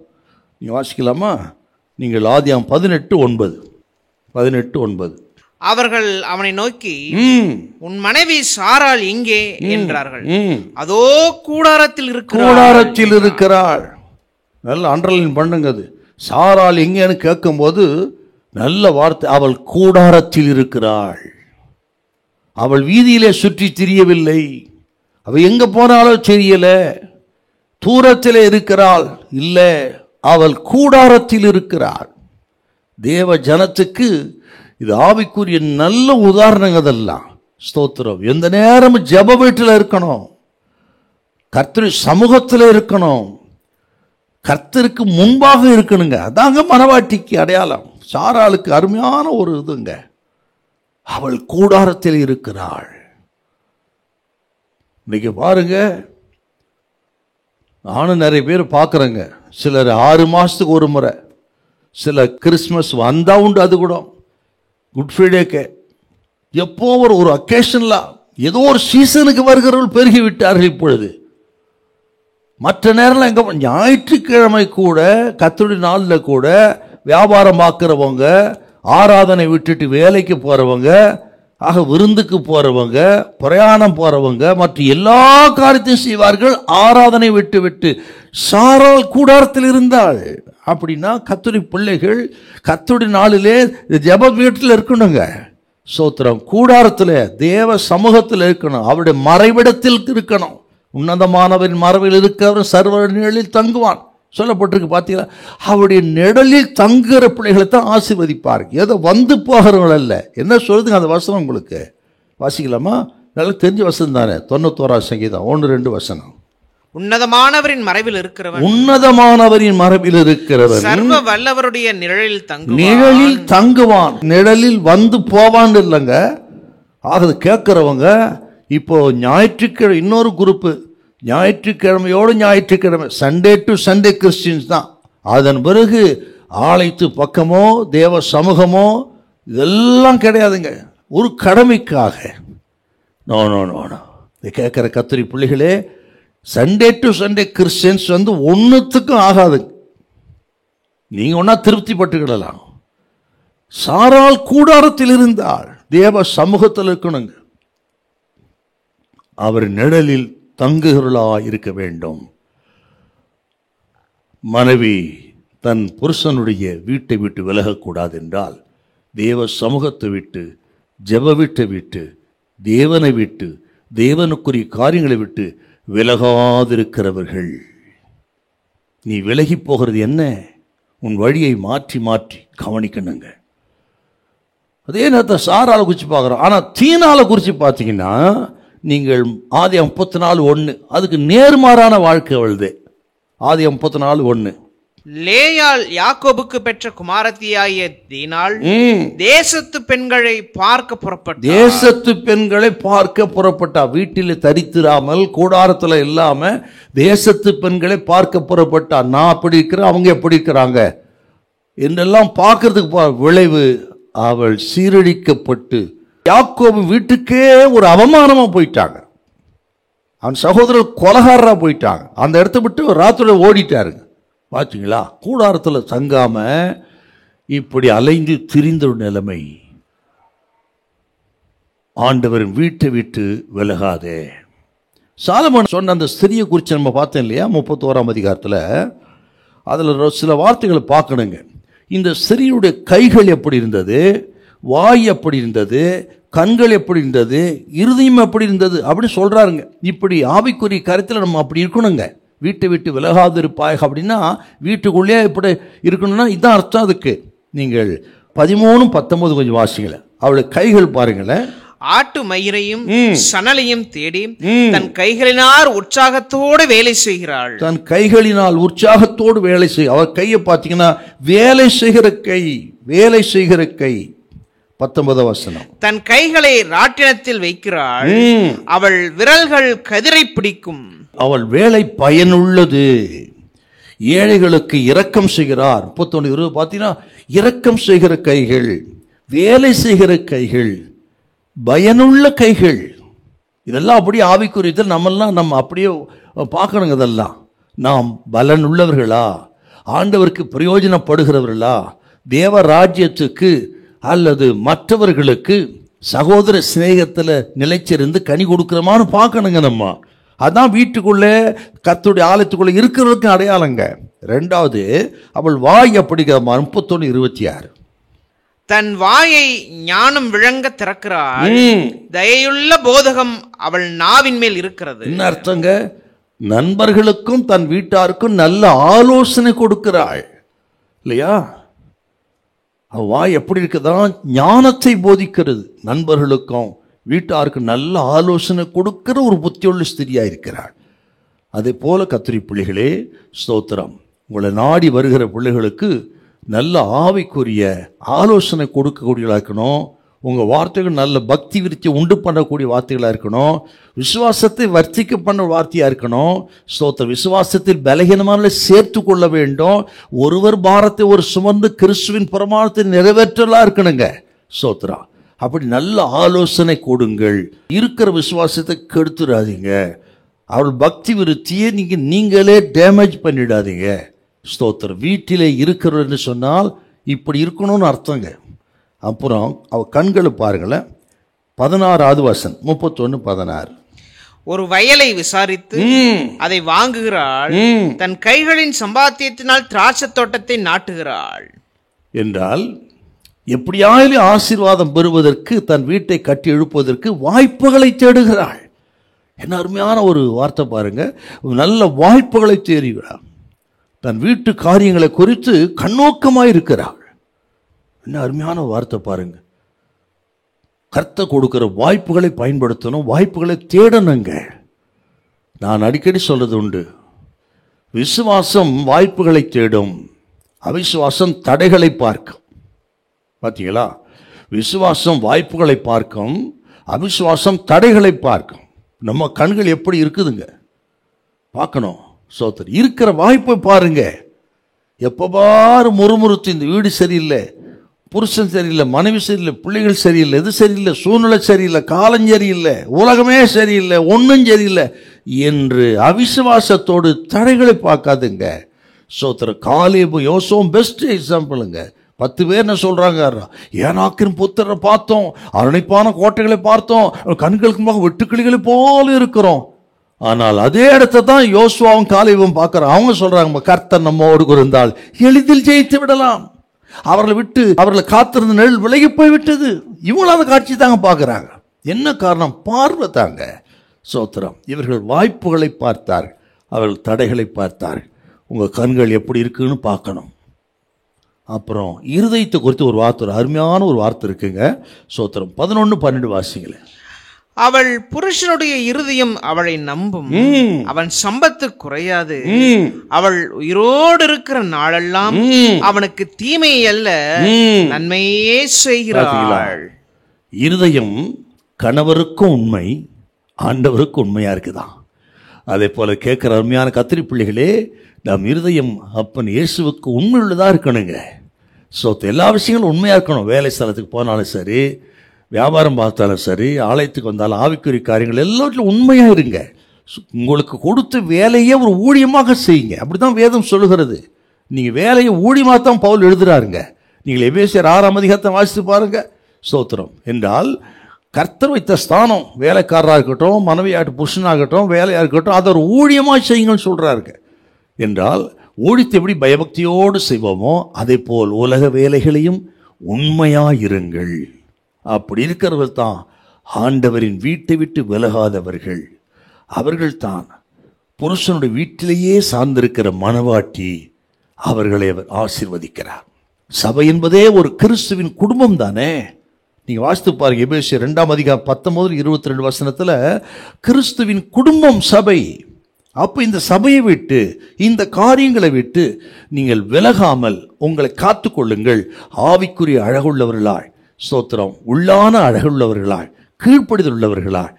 நீங்கள் வாசிக்கலாமா? நீங்கள் ஆதியாகமம் 18:9. அவர்கள் அவனை நோக்கி, உன் மனைவி சாராள் எங்கே என்றார்கள். அதோ கூடாரத்தில் இருக்கிறாள். நல்ல அண்டர்லைன் பண்ணுங்க. அது சாராள் எங்கேன்னு கேட்கும்போது நல்ல வார்த்தை. அவள் கூடாரத்தில் இருக்கிறாள். அவள் வீதியிலே சுற்றி திரியவில்லை. அவள் எங்க போனாலும் தெரியல. தூரத்தில் இருக்கிறாள் இல்லை, அவள் கூடாரத்தில் இருக்கிறாள். தேவ ஜனத்துக்கு இது ஆவிக்குரிய நல்ல உதாரணங்க. அதெல்லாம் ஸ்தோத்திரம். எந்த நேரமும் ஜெப வீட்டில் இருக்கணும், கர்த்தர் சமூகத்தில் இருக்கணும், கர்த்தருக்கு முன்பாக இருக்கணுங்க. அதாங்க மனவாட்டிக்கு அடையாளம். சாராளுக்கு அருமையான ஒரு இதுங்க. அவள் கூடாரத்தில் இருக்கிறாள். இன்னைக்கு பாருங்க, நானும் நிறைய பேர் பார்க்குறேங்க. சிலர் 6 மாதத்துக்கு ஒரு முறை, சில கிறிஸ்மஸ் வந்தா உண்டு, அது கூட குட் ஃப்ரைடேக்கு எப்போ ஒரு அக்கேஷனில் ஏதோ ஒரு சீசனுக்கு வருகிறவர்கள் பெருகி விட்டார்கள். இப்பொழுது மற்ற நேரம் எங்கே, ஞாயிற்றுக்கிழமை கூட கர்த்தருடைய நாளில் கூட வியாபாரம் பார்க்குறவங்க, ஆராதனை விட்டுட்டு வேலைக்கு போகிறவங்க, ஆக விருந்துக்கு போகிறவங்க, பிரயாணம் போகிறவங்க, மற்ற எல்லா காரியத்தையும் செய்வார்கள் ஆராதனை விட்டு விட்டு. சாராள் கூடாரத்தில் இருந்தாள். அப்படின்னா கர்த்தருடைய பிள்ளைகள் கர்த்தருடைய நாளிலே ஜெப வீட்டில் இருக்கணுங்க. சோத்திரம். கூடாரத்தில் தேவ சமூகத்தில் இருக்கணும். அவருடைய மறைவிடத்தில் இருக்கணும். உன்னதமானவரின் மறைவில் இருக்கிறவர் சர்வ நிழலில் தங்குவான் சொல்லப்பட்டிருக்கு. பார்த்தீங்களா? அவருடைய நிழலில் தங்குகிற பிள்ளைகளை தான் ஆசீர்வதிப்பார். ஏதோ வந்து போகிறவர்கள் அல்ல. என்ன சொல்லுதுங்க அந்த வசனம்? உங்களுக்கு வாசிக்கலாமா? நல்லா தெரிஞ்ச வசனம் தானே. 91 சங்கீதம் 1-2 வசனம். உன்னதமானவரின் மறைவில் இருக்கிறவர், உன்னதமானவரின் மறைவில் இருக்கிறவர் சர்வ வல்லவருடைய நிழலில் தங்குவான். நிழலில் வந்து போவான் இல்லைங்க. ஆக கேட்கிறவங்க இப்போ ஞாயிற்றுக்கிழமை இன்னொரு குரூப்பு, ஞாயிற்றுக்கிழமையோடு ஞாயிற்றுக்கிழமை, சண்டே டு சண்டே கிறிஸ்டின்ஸ் தான். அதன் பிறகு ஆலயத்து பக்கமோ தேவ சமூகமோ இதெல்லாம் கிடையாதுங்க. ஒரு கடமைக்காக. No no no no. இதை கேட்குற கர்த்தருடைய பிள்ளைகளே, சண்டே டு சண்டே கிறிஸ்டியன்ஸ் ஒன்றுத்துக்கும் ஆகாது. நீங்கள் ஒன்றா திருப்தி பட்டுக்கிடலாம். சாராள் கூடாரத்தில் இருந்தால் தேவ சமூகத்தில் இருக்கணுங்க. அவர் நிழலில் தங்குகிறளா இருக்க வேண்டும். மனைவி தன் புருஷனுடைய வீட்டை விட்டு விலகக்கூடாது என்றால் தேவ சமூகத்தை விட்டு ஜெப வீட்டை விட்டு, தேவனை விட்டு, தேவனுக்குரிய காரியங்களை விட்டு விலகாதிருக்கிறவர்கள். நீ விலகி போகிறது என்ன? உன் வழியை மாற்றி மாற்றி கவனிக்கணுங்க. அதே நேரத்தை சாரால குறித்து பார்க்குறோம். ஆனால் தீனால குறித்து பார்த்தீங்கன்னா, நீங்கள் ஆதியாகமம் 34:1 அதுக்கு நேர்மாறான வாழ்க்கை அவளுது. ஆதியாகமம் 34:1 லேயாள் யாக்கோபுக்கு பெற்ற குமாரத்தியாகிய தீனாள் தேசத்து பெண்களை பார்க்க புறப்பட்டாள். தேசத்து பெண்களை பார்க்க புறப்பட்டா. வீட்டில் தரித்திராமல் கூடாரத்தில் இல்லாம தேசத்து பெண்களை பார்க்க புறப்பட்டா. நான் அப்படி இருக்கிறேன், அவங்க எப்படி இருக்கிறாங்க என்றெல்லாம் பார்க்கறதுக்கு விளைவு அவள் சீரழிக்கப்பட்டு யாக்கோபு வீட்டுக்கே ஒரு அவமானமா போயிட்டாங்க. அவன் சகோதரர் கொலகாரரா போயிட்டாங்க. அந்த இடத்த விட்டு ராத்திரி ஓடிட்டாருங்க. பார்த்தீங்களா? கூடாரத்தில் தங்காம இப்படி அலைந்து திரிந்த ஒரு நிலைமை. ஆண்டவரின் வீட்டை விட்டு விலகாதே. சாலமோன் சொன்ன அந்த ஸ்திரியை குறித்து நம்ம பார்த்தோம் இல்லையா? 31ஆம் அதிகாரத்தில் அதில் சில வார்த்தைகளை பார்க்கணுங்க. இந்த ஸ்திரியுடைய கைகள் எப்படி இருந்தது, வாய் எப்படி இருந்தது, கண்கள் எப்படி இருந்தது, இருதயம் எப்படி இருந்தது அப்படின்னு சொல்றாருங்க. இப்படி ஆவிக்குரிய கருத்தில் நம்ம அப்படி இருக்கணுங்க. வீட்டை விட்டு விலகாது இருப்பாய் அப்படின்னா வீட்டுக்குள்ளே எப்படி இருக்கணும்னா இதான் அர்த்தம். அதுக்கு நீங்கள் 13-19 கொஞ்சம் வாசிங்களேன். அவளுடைய கைகள் பாருங்களேன். ஆட்டு மயிரையும் சணலையும் தேடி தன் கைகளினால் உற்சாகத்தோடு வேலை செய்கிறாள். தன் கைகளினால் உற்சாகத்தோடு வேலை செய்ய. அவர் கையை பார்த்தீங்கன்னா வேலை செய்கிற கை, வேலை செய்கிற கை. 19 வசனம். தன் கைகளை ராட்டினத்தில் வைக்கிறாள், அவள் விரல்கள் கதிரை பிடிக்கும். அவள் வேலை பயனுள்ளது. ஏழைகளுக்கு இரக்கம் செய்கிறார். 31-20 பார்த்தீங்கன்னா இரக்கம் செய்கிற கைகள், வேலை செய்கிற கைகள், பயனுள்ள கைகள். இதெல்லாம் அப்படியே ஆவிக்குரியத்தில் நம்ம அப்படியே பார்க்கணுங்க. இதெல்லாம் நாம் பலனுள்ளவர்களா, ஆண்டவருக்கு பிரயோஜனப்படுகிறவர்களா, தேவ ராஜ்யத்துக்கு அல்லது மற்றவர்களுக்கு சகோதர சிநேகத்தில் நிலைச்சிருந்து கனி கொடுக்கிறோமான்னு பார்க்கணுங்க. நம்ம அதான் வீட்டுக்குள்ளே கர்த்தருடைய ஆலயத்துக்குள்ளே இருக்கிறவருக்கு அடையாளங்க. ரெண்டாவது, அவள் வாய் அப்படிங்கிற 31-26 தன் வாயை ஞானம் விளங்க திறக்கிறாள், தயையுள்ள போதகம் அவள் நாவின் மேல் இருக்கிறது. என்ன அர்த்தங்க? நண்பர்களுக்கும் தன் வீட்டாருக்கும் நல்ல ஆலோசனை கொடுக்கிறாள் இல்லையா? வாய் எப்படி இருக்குதான்? ஞானத்தை போதிக்கிறது. நண்பர்களுக்கும் வீட்டாருக்கு நல்ல ஆலோசனை கொடுக்கிற ஒரு புத்தியுள்ள ஸ்திரியா இருக்கிறாள். அதே போல கத்திரி பிள்ளைகளே, ஸ்தோத்திரம், உங்களை நாடி வருகிற பிள்ளைகளுக்கு நல்ல ஆவிக்குரிய ஆலோசனை கொடுக்கக்கூடியவர்களாக இருக்கணும். உங்கள் வார்த்தைகள் நல்ல பக்தி விருத்தி உண்டு பண்ணக்கூடிய வார்த்தைகளாக இருக்கணும். விசுவாசத்தை வர்த்திக்க பண்ண வார்த்தையாக இருக்கணும். ஸ்தோத்திரம், விசுவாசத்தில் பலகீனமான சேர்த்து கொள்ள வேண்டும். ஒருவர் பாரத்தை ஒரு சுமந்து கிறிஸ்துவின் பிரமாணத்தை நிறைவேற்றலாம் இருக்கணுங்க. ஸ்தோத்திரம், அப்படி நல்ல ஆலோசனை கொடுங்கள். இருக்கிற விசுவாசத்தை கெடுத்துடாதீங்க. அவள் பக்தி விருத்தியை நீங்களே டேமேஜ் பண்ணிடாதீங்க. ஸ்தோத்திரம், வீட்டிலே இருக்கிறன்னு சொன்னால் இப்படி இருக்கணும்னு அர்த்தங்க. அப்புறம் அவ கண்களை பாருங்களேன். 16வது வசனம் 31-16 ஒரு வயலை விசாரித்து அதை வாங்குகிறாள், தன் கைகளின் சம்பாத்தியத்தினால் திராட்சை தோட்டத்தை நாட்டுகிறாள். என்றால் எப்படியாயிலும் ஆசீர்வாதம் பெறுவதற்கு, தன் வீட்டை கட்டி எழுப்புவதற்கு வாய்ப்புகளை தேடுகிறாள். என்ன அருமையான ஒரு வார்த்தை பாருங்க. நல்ல வாய்ப்புகளை தேடுகிறாள். தன் வீட்டு காரியங்களை குறித்து கண்ணோக்கமாக இருக்கிறாள். என்ன அருமையான வார்த்தை பாருங்க. கர்த்தர் கொடுக்கிற வாய்ப்புகளை பயன்படுத்தணும், வாய்ப்புகளை தேடணுங்க. நான் அடிக்கடி சொல்றது உண்டு, விசுவாசம் வாய்ப்புகளை தேடும், அவிசுவாசம் தடைகளை பார்க்கும். பார்த்தீங்களா? விசுவாசம் வாய்ப்புகளை பார்க்கும், அவிசுவாசம் தடைகளை பார்க்கும். நம்ம கண்கள் எப்படி இருக்குதுங்க பார்க்கணும். சோதரி, இருக்கிற வாய்ப்பை பாருங்க. எப்போ பாரு முறுமுறுத்து இந்த வீடு சரியில்லை, புருஷன் சரியில்லை, மனைவி சரியில்லை, பிள்ளைகள் சரியில்லை, எது சரியில்லை, சூழ்நிலை சரியில்லை, காலம் சரியில்லை, உலகமே சரியில்லை, ஒன்றும் சரியில்லை என்று அவிசுவாசத்தோடு தடைகளை பார்க்காதுங்க. சோத்திர, காலேபு யோசுவும் பெஸ்ட் எக்ஸாம்பிளுங்க. 10 பேர் என்ன சொல்றாங்க, ஏனாக்கின் புத்திரரை பார்த்தோம், அரணிப்பான கோட்டைகளை பார்த்தோம், கண்களுக்கு வெட்டுக்கிளிகளை போல இருக்கிறோம். ஆனால் அதே இடத்தை தான் யோசுவாவும் காலேபும் பார்க்கறாங்க. அவங்க சொல்றாங்க, கர்த்தர் நம்மோடு இருந்தால் எளிதில் ஜெயித்து விடலாம். அவர்களை விட்டு அவர்களை காத்திருந்த நிழல் விலகி போய்விட்டது. இவங்களும் அந்த காட்சி தாங்க பார்க்குறாங்க. என்ன காரணம்? பார்வை தாங்க. ஸ்தோத்திரம். இவர்கள் வாய்ப்புகளை பார்த்தார், அவர்கள் தடைகளை பார்த்தார். உங்கள் கண்கள் எப்படி இருக்குன்னு பார்க்கணும். அப்புறம் இருதயத்தை குறித்து ஒரு வார்த்தை, ஒரு அருமையான ஒரு வார்த்தை இருக்குங்க. ஸ்தோத்திரம். 11-12 வாசிங்களேன். அவள் புருஷனுடைய இருதயம் அவளை நம்பும், அவன் சம்பத்து குறையாது. அவள் உயிரோடு இருக்கிற நாளெல்லாம் அவனுக்கு தீமை அல்ல நன்மையே செய்கிறாள். இருதயம் கணவருக்கும் உண்மை, ஆண்டவருக்கும் உண்மையா இருக்குதான். அதே போல கேட்கிற அருமையான கத்திரி பிள்ளைகளே, நம் இருதயம் அப்பன் இயேசுவுக்கு உண்மையுள்ளதாக இருக்கணுங்க. ஸோ எல்லா விஷயங்களும் உண்மையாக இருக்கணும். வேலை ஸ்தலத்துக்கு போனாலும் சரி, வியாபாரம் பார்த்தாலும் சரி, ஆலயத்துக்கு வந்தாலும், ஆவிக்குரிய காரியங்கள் எல்லாவற்றிலும் உண்மையாக இருங்க. உங்களுக்கு கொடுத்த வேலையை ஒரு ஊழியமாக செய்யுங்க. அப்படி தான் வேதம் சொல்லுகிறது. நீங்கள் வேலையை ஊழியமாக தான் பவுல் எழுதுறாருங்க. நீங்கள் எபேசியர் 6ஆம் அதிகாரத்தை வாசித்து பாருங்க. ஸ்தோத்திரம். என்றால் கர்த்தர் வைத்த ஸ்தானம், வேலைக்காரராக இருக்கட்டும், மனைவியாகட்டும், புருஷனாகட்டும், வேலையாக இருக்கட்டும், அதை ஒரு ஊழியமாக செய்யுங்கன்னு சொல்கிறாருங்க. என்றால் ஊழியத்தை எப்படி பயபக்தியோடு செய்வோமோ அதே போல் உலக வேலைகளையும் உண்மையாயிருங்கள். அப்படி இருக்கிறவர்கள் தான் ஆண்டவரின் வீட்டை விட்டு விலகாதவர்கள். அவர்கள் தான் புருஷனுடைய வீட்டிலேயே சார்ந்திருக்கிற மணவாட்டி. அவர்களை அவர் ஆசீர்வதிக்கிறார். சபை என்பதே ஒரு கிறிஸ்துவின் குடும்பம் தானே. நீங்கள் வாசித்து பாருங்க, எபேசியர் 2ஆம் அதிகாரம் 19-22 வசனத்தில் கிறிஸ்துவின் குடும்பம் சபை. அப்போ இந்த சபையை விட்டு, இந்த காரியங்களை விட்டு நீங்கள் விலகாமல் உங்களை காத்து கொள்ளுங்கள். ஆவிக்குரிய அழகுள்ளவர்களாய், ஸ்தோத்திரம், உள்ளான அழகுள்ளவர்களாய், கீழ்ப்படிதல் உள்ளவர்களாய்,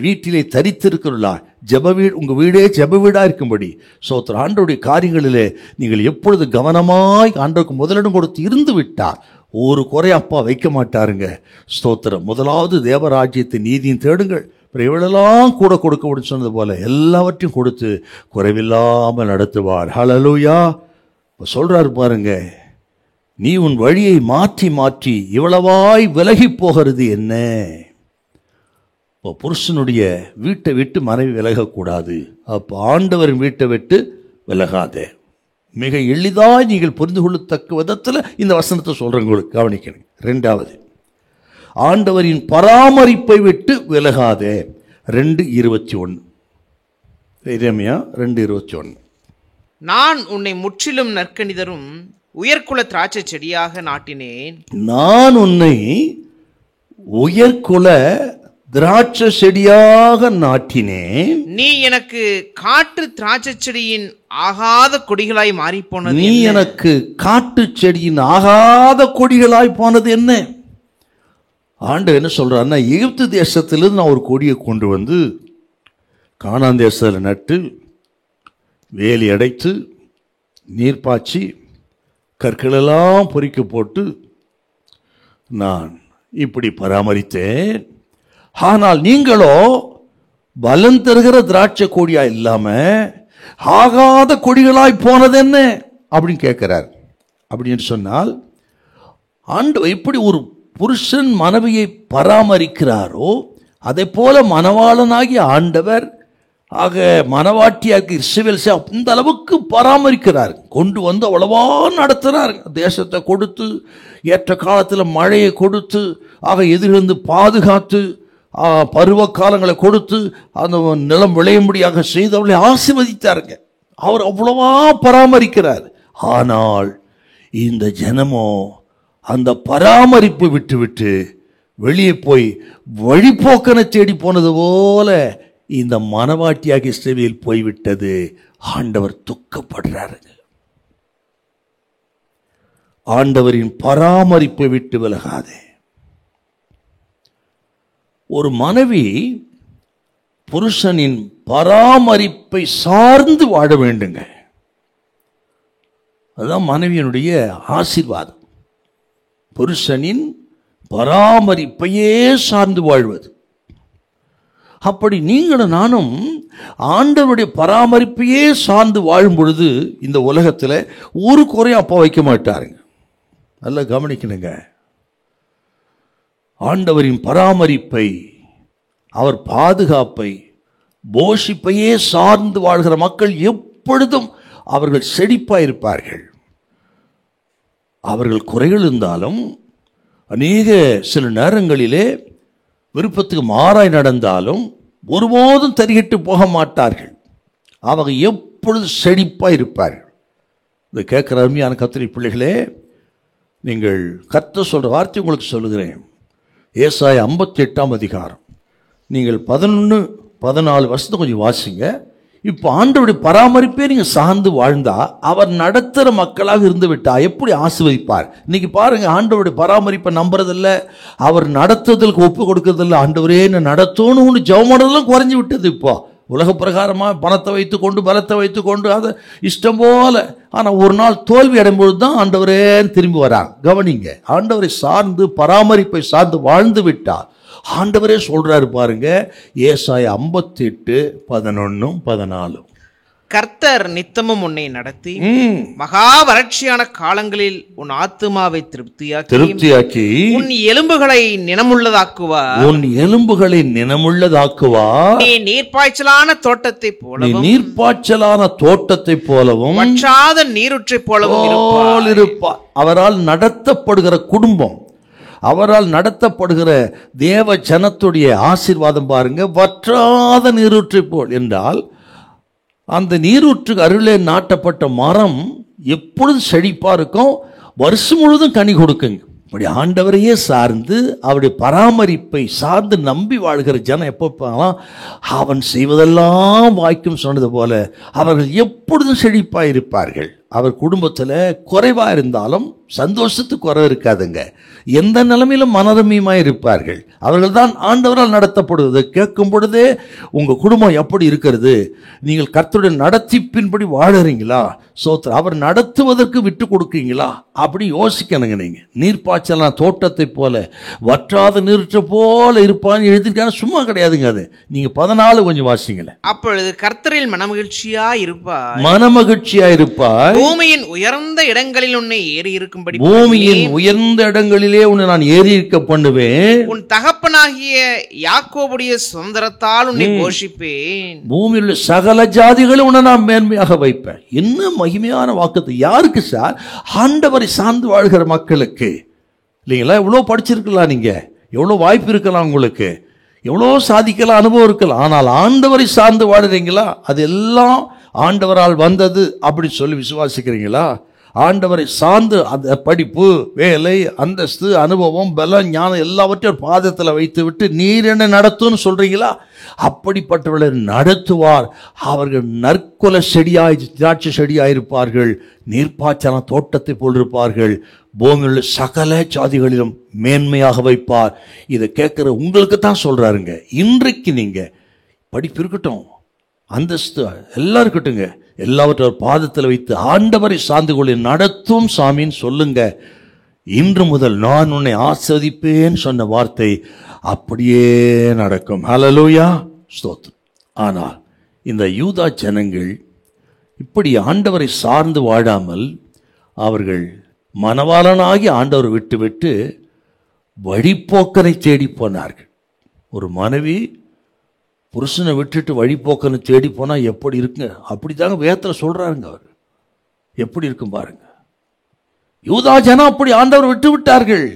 வீட்டிலே தரித்திருக்கிறவர்களாய், ஜெப வீடு, உங்கள் வீடே ஜெப வீடாக இருக்கும்படி ஸ்தோத்திரம் ஆண்டவருடைய காரியங்களிலே நீங்கள் எப்பொழுது கவனமாய் ஆண்டவருக்கு முதலிடம் கொடுத்து இருந்து விட்டார் ஒரு குறை அப்பா வைக்க மாட்டாருங்க. ஸ்தோத்திரம். முதலாவது தேவராஜ்யத்தை நீதியும் தேடுங்கள், இவளெல்லாம் கூட கொடுக்க முடியும் சொன்னது போல எல்லாவற்றையும் கொடுத்து குறைவில்லாமல் நடத்துவார். ஹல்லேலூயா. இப்போ சொல்றாரு பாருங்க, நீ உன் வழியை மாற்றி மாற்றி இவ்வளவாய் விலகி போகிறது என்ன? இப்போ புருஷனுடைய வீட்டை விட்டு மனைவி விலகக்கூடாது. அப்போ ஆண்டவரின் வீட்டை விட்டு விலகாதே. மிக எளிதாய் நீங்கள் புரிந்து கொள்ளத்தக்க விதத்தில் இந்த வசனத்தை சொல்கிறேன், உங்களுக்கு கவனிக்கணும். 2வது, ஆண்டவரின் பராமரிப்பை விட்டு விலகாதே. 2:21 எரேமியா 2:21. நான் உன்னை முற்றிலும் நற்கனிதரும் உயர்குல திராட்சை செடியாக நாட்டினேன். நான் உன்னை உயர்குல திராட்சை செடியாக நாட்டினேன். நீ எனக்கு காட்டு திராட்சை செடியின் ஆகாத கொடிகளாய் மாறி போனது. நீ எனக்கு காட்டு செடியின் ஆகாத கொடிகளாய் போனது என்ன? ஆண்டவர் என்ன சொல்றாருன்னா, எகிப்து தேசத்திலிருந்து நான் ஒரு கொடியை கொண்டு வந்து கானான் தேசத்தில் நட்டு வேலி அடைத்து நீர் பாய்ச்சி கற்களெல்லாம் பொறிக்க போட்டு நான் இப்படி பராமரித்தேன். ஆனால் நீங்களோ பலன் தருகிற திராட்சை கொடியா இல்லாம ஆகாத கொடிகளாய் போனது என்ன அப்படின்னு கேட்கிறார். அப்படின்னு சொன்னால் ஆண்டவர் எப்படி ஒரு புருஷன் மனைவியை பராமரிக்கிறாரோ அதே போல மணவாளனாகிய ஆண்டவர் ஆக மணவாட்டியாக இஸ்ரவேல் இந்த அளவுக்கு பராமரிக்கிறார். கொண்டு வந்து அவ்வளவா நடத்துகிறார். தேசத்தை கொடுத்து, ஏற்ற காலத்தில் மழையை கொடுத்து, ஆக எதிரிலிருந்து பாதுகாத்து, பருவ காலங்களை கொடுத்து அந்த நிலம் விளையும்படியாக செய்து அவர்களை ஆசீர்வதித்தாருங்க. அவர் அவ்வளவா பராமரிக்கிறார். ஆனால் இந்த ஜனமோ அந்த பராமரிப்பு விட்டு விட்டு வெளியே போய் வழிபோக்கனை தேடி போனது போல இந்த மணவாட்டியாக இஸ்ரவேல் போய்விட்டது. ஆண்டவர் துக்கப்படுறாரு. ஆண்டவரின் பராமரிப்பை விட்டு விலகாதே. ஒரு மனைவி புருஷனின் பராமரிப்பை சார்ந்து வாழ வேண்டுங்க. அதுதான் மனைவியினுடைய ஆசீர்வாதம். புருஷனின் பராமரிப்பையே சார்ந்து வாழ்வது. அப்படி நீங்களும் நானும் ஆண்டவருடைய பராமரிப்பையே சார்ந்து வாழும் பொழுது இந்த உலகத்தில் ஒரு குறையும் அப்பா வைக்க மாட்டாருங்க. நல்லா கவனிக்கணுங்க. ஆண்டவரின் பராமரிப்பை, அவர் பாதுகாப்பை, போஷிப்பையே சார்ந்து வாழ்கிற மக்கள் எப்பொழுதும் அவர்கள் செழிப்பாயிருப்பார்கள். அவர்கள் குறைகள் இருந்தாலும் அநேக சில நேரங்களிலே விருப்பத்துக்கு மாறாய் நடந்தாலும் ஒருபோதும் தரிகிட்டு போக மாட்டார்கள். அவங்க எப்பொழுது செழிப்பாக இருப்பார்கள். இதை கேட்குற அருமையான கர்த்தருடைய பிள்ளைகளே, நீங்கள் கர்த்தர் சொல்கிற வார்த்தை உங்களுக்கு சொல்லுகிறேன். ஏசாயா 58 அதிகாரம் நீங்கள் 11-14 வருஷத்தை கொஞ்சம் வாசிங்க. இப்போ ஆண்டவருடைய பராமரிப்பே நீங்கள் சார்ந்து வாழ்ந்தா, அவர் நடத்துகிற மக்களாக இருந்து விட்டா எப்படி ஆசீர்வதிப்பார். இன்னைக்கு பாருங்க, ஆண்டவருடைய பராமரிப்பை நம்புறதில்ல, அவர் நடத்துதலுக்கு ஒப்பு கொடுக்கறதில்ல. ஆண்டவரே என்ன நடத்தணும்னு ஜெபமானதெல்லாம் குறைஞ்சி விட்டது. இப்போ உலக பிரகாரமாக பணத்தை வைத்து கொண்டு பலத்தை வைத்து கொண்டு அதை இஷ்டம் போல. ஆனால் ஒரு நாள் தோல்வி அடையும்பொழுது தான் ஆண்டவரே திரும்பி வராங்க. கவனிங்க, ஆண்டவரை சார்ந்து பராமரிப்பை சார்ந்து வாழ்ந்து விட்டார். ஆண்டவரே சொல்றாரு பாருங்க, ஏசாயா 58:11-14. கர்த்தர் நித்தமும் உன்னை நடத்தி மகா வறட்சியான காலங்களில் உன் ஆத்துமாவை திருப்தியாக்கி உன் எலும்புகளை நினமுள்ளதாக்குவார். நீ நீர்ப்பாய்ச்சலான தோட்டத்தை போலவும் வற்றாத நீரூற்றை போலவும் இருப்பார். அவரால் நடத்தப்படுகிற குடும்பம், அவரால் நடத்தப்படுகிற தேவ ஜனத்துடைய ஆசீர்வாதம் பாருங்க, வற்றாத நீரூற்றை போல் என்றால், அந்த நீரூற்றுக்கு அருளே நாட்டப்பட்ட மரம் எப்பொழுது செழிப்பா இருக்கும், வருஷம் முழுவதும் கனி கொடுக்குங்க. அப்படி ஆண்டவரையே சார்ந்து அவருடைய பராமரிப்பை சார்ந்து நம்பி வாழ்கிற ஜனம் எப்போ அவன் செய்வதெல்லாம் வாய்க்கும் சொன்னது போல அவர்கள் எப்பொழுதும் செழிப்பாக இருப்பார்கள். அவர் குடும்பத்தில் குறைவா இருந்தாலும் சந்தோஷத்துக்கு குறை இருக்காதுங்க. எந்த நிலைமையிலும் மனரமியமாக இருப்பார்கள். அவர்கள் தான் ஆண்டவரால் நடத்தப்படுவது. கேட்கும் பொழுதே உங்கள் குடும்பம் எப்படி இருக்கிறது, நீங்கள் கர்த்தருடைய நடத்திப்பின்படி வாழறீங்களா, சோத்திரம் அவர் நடத்துவதற்கு விட்டு கொடுக்குறீங்களா, அப்படி யோசிக்கணுங்க. நீங்கள் நீர்ப்பாய்ச்சலான தோட்டத்தை போல வற்றாத நீர்ற்ற போல இருப்பான்னு எழுதிருக்காங்க, சும்மா கிடையாதுங்க. அது நீங்க 14 கொஞ்சம் வாசிங்களேன். அப்பொழுது கர்த்தரில் மனமகிழ்ச்சியா இருப்பாய். பூமியின் உயர்ந்த இடங்களில் உன்னை ஏறி இருக்கும்படி, பூமியின் உயர்ந்த இடங்களிலே உன்னை நான் ஏறி இருக்க பண்ணுவேன். உன் தகப்பனாகிய யாக்கோபுடைய சுதந்திரத்தால் உன்னை போஷிப்பேன். பூமியில் உள்ள சகல ஜாதிகளும் உன்னை நான் மேன்மையாக வைப்பேன். என்ன மகிமையான வாக்குறுதி. யாருக்கு சார்? ஆண்டவரை சார்ந்து வாழ்கிற மக்களுக்கு. இல்லைங்களா? எவ்வளோ படிச்சிருக்கலாம், நீங்க எவ்வளோ வாய்ப்பு இருக்கலாம், உங்களுக்கு எவ்வளோ சாதிக்கலாம், அனுபவம் இருக்கலாம். ஆனால் ஆண்டவரை சார்ந்து வாழுறீங்களா? அது எல்லாம் ஆண்டவரால் வந்தது அப்படி சொல்லி விசுவாசிக்கிறீங்களா? ஆண்டவரை சார்ந்து அந்த படிப்பு, வேலை, அந்தஸ்து, அனுபவம், பலம், ஞானம் எல்லாவற்றையும் பாதத்தில் வைத்து விட்டு நீர் என்ன நடத்தும்னு சொல்றீங்களா? அப்படிப்பட்டவர்களை நடத்துவார். அவர்கள் நற்குல செடியாய் திராட்சை செடியாயிருப்பார்கள், நீர்ப்பாய்ச்சலான தோட்டத்தை போல் இருப்பார்கள், பூமியில் சகல ஜாதிகளிலும் மேன்மையாக வைப்பார். இதை கேட்கிற உங்களுக்கு தான் சொல்றாருங்க. இன்றைக்கு நீங்க படிப்பு இருக்கட்டும், அந்தஸ்து எல்லாம் இருக்கட்டுங்க, எல்லாவற்றையும் பாதத்தில் வைத்து ஆண்டவரை சார்ந்து கொள்ள நடத்தும் சாமின்னு சொல்லுங்க. இன்று முதல் நான் உன்னை ஆசீர்வதிப்பேன் சொன்ன வார்த்தை அப்படியே நடக்கும். ஹல்லேலூயா, ஸ்தோத்திரம். ஆனால் இந்த யூதா ஜனங்கள் இப்படி ஆண்டவரை சார்ந்து வாழாமல் அவர்கள் மனவாளனாகி ஆண்டவரை விட்டு வழிப்போக்கனை தேடி போனார்கள். ஒரு மனைவி புருஷனை விட்டுட்டு வழிபோக்கனை தேடி போனால் எப்படி இருக்குங்க? அப்படித்தாங்க வேதத்தில் சொல்றாருங்க. அவர் எப்படி இருக்கும் பாருங்க. யூதா ஜனம் அப்படி ஆண்டவர் விட்டு விட்டார்கள்.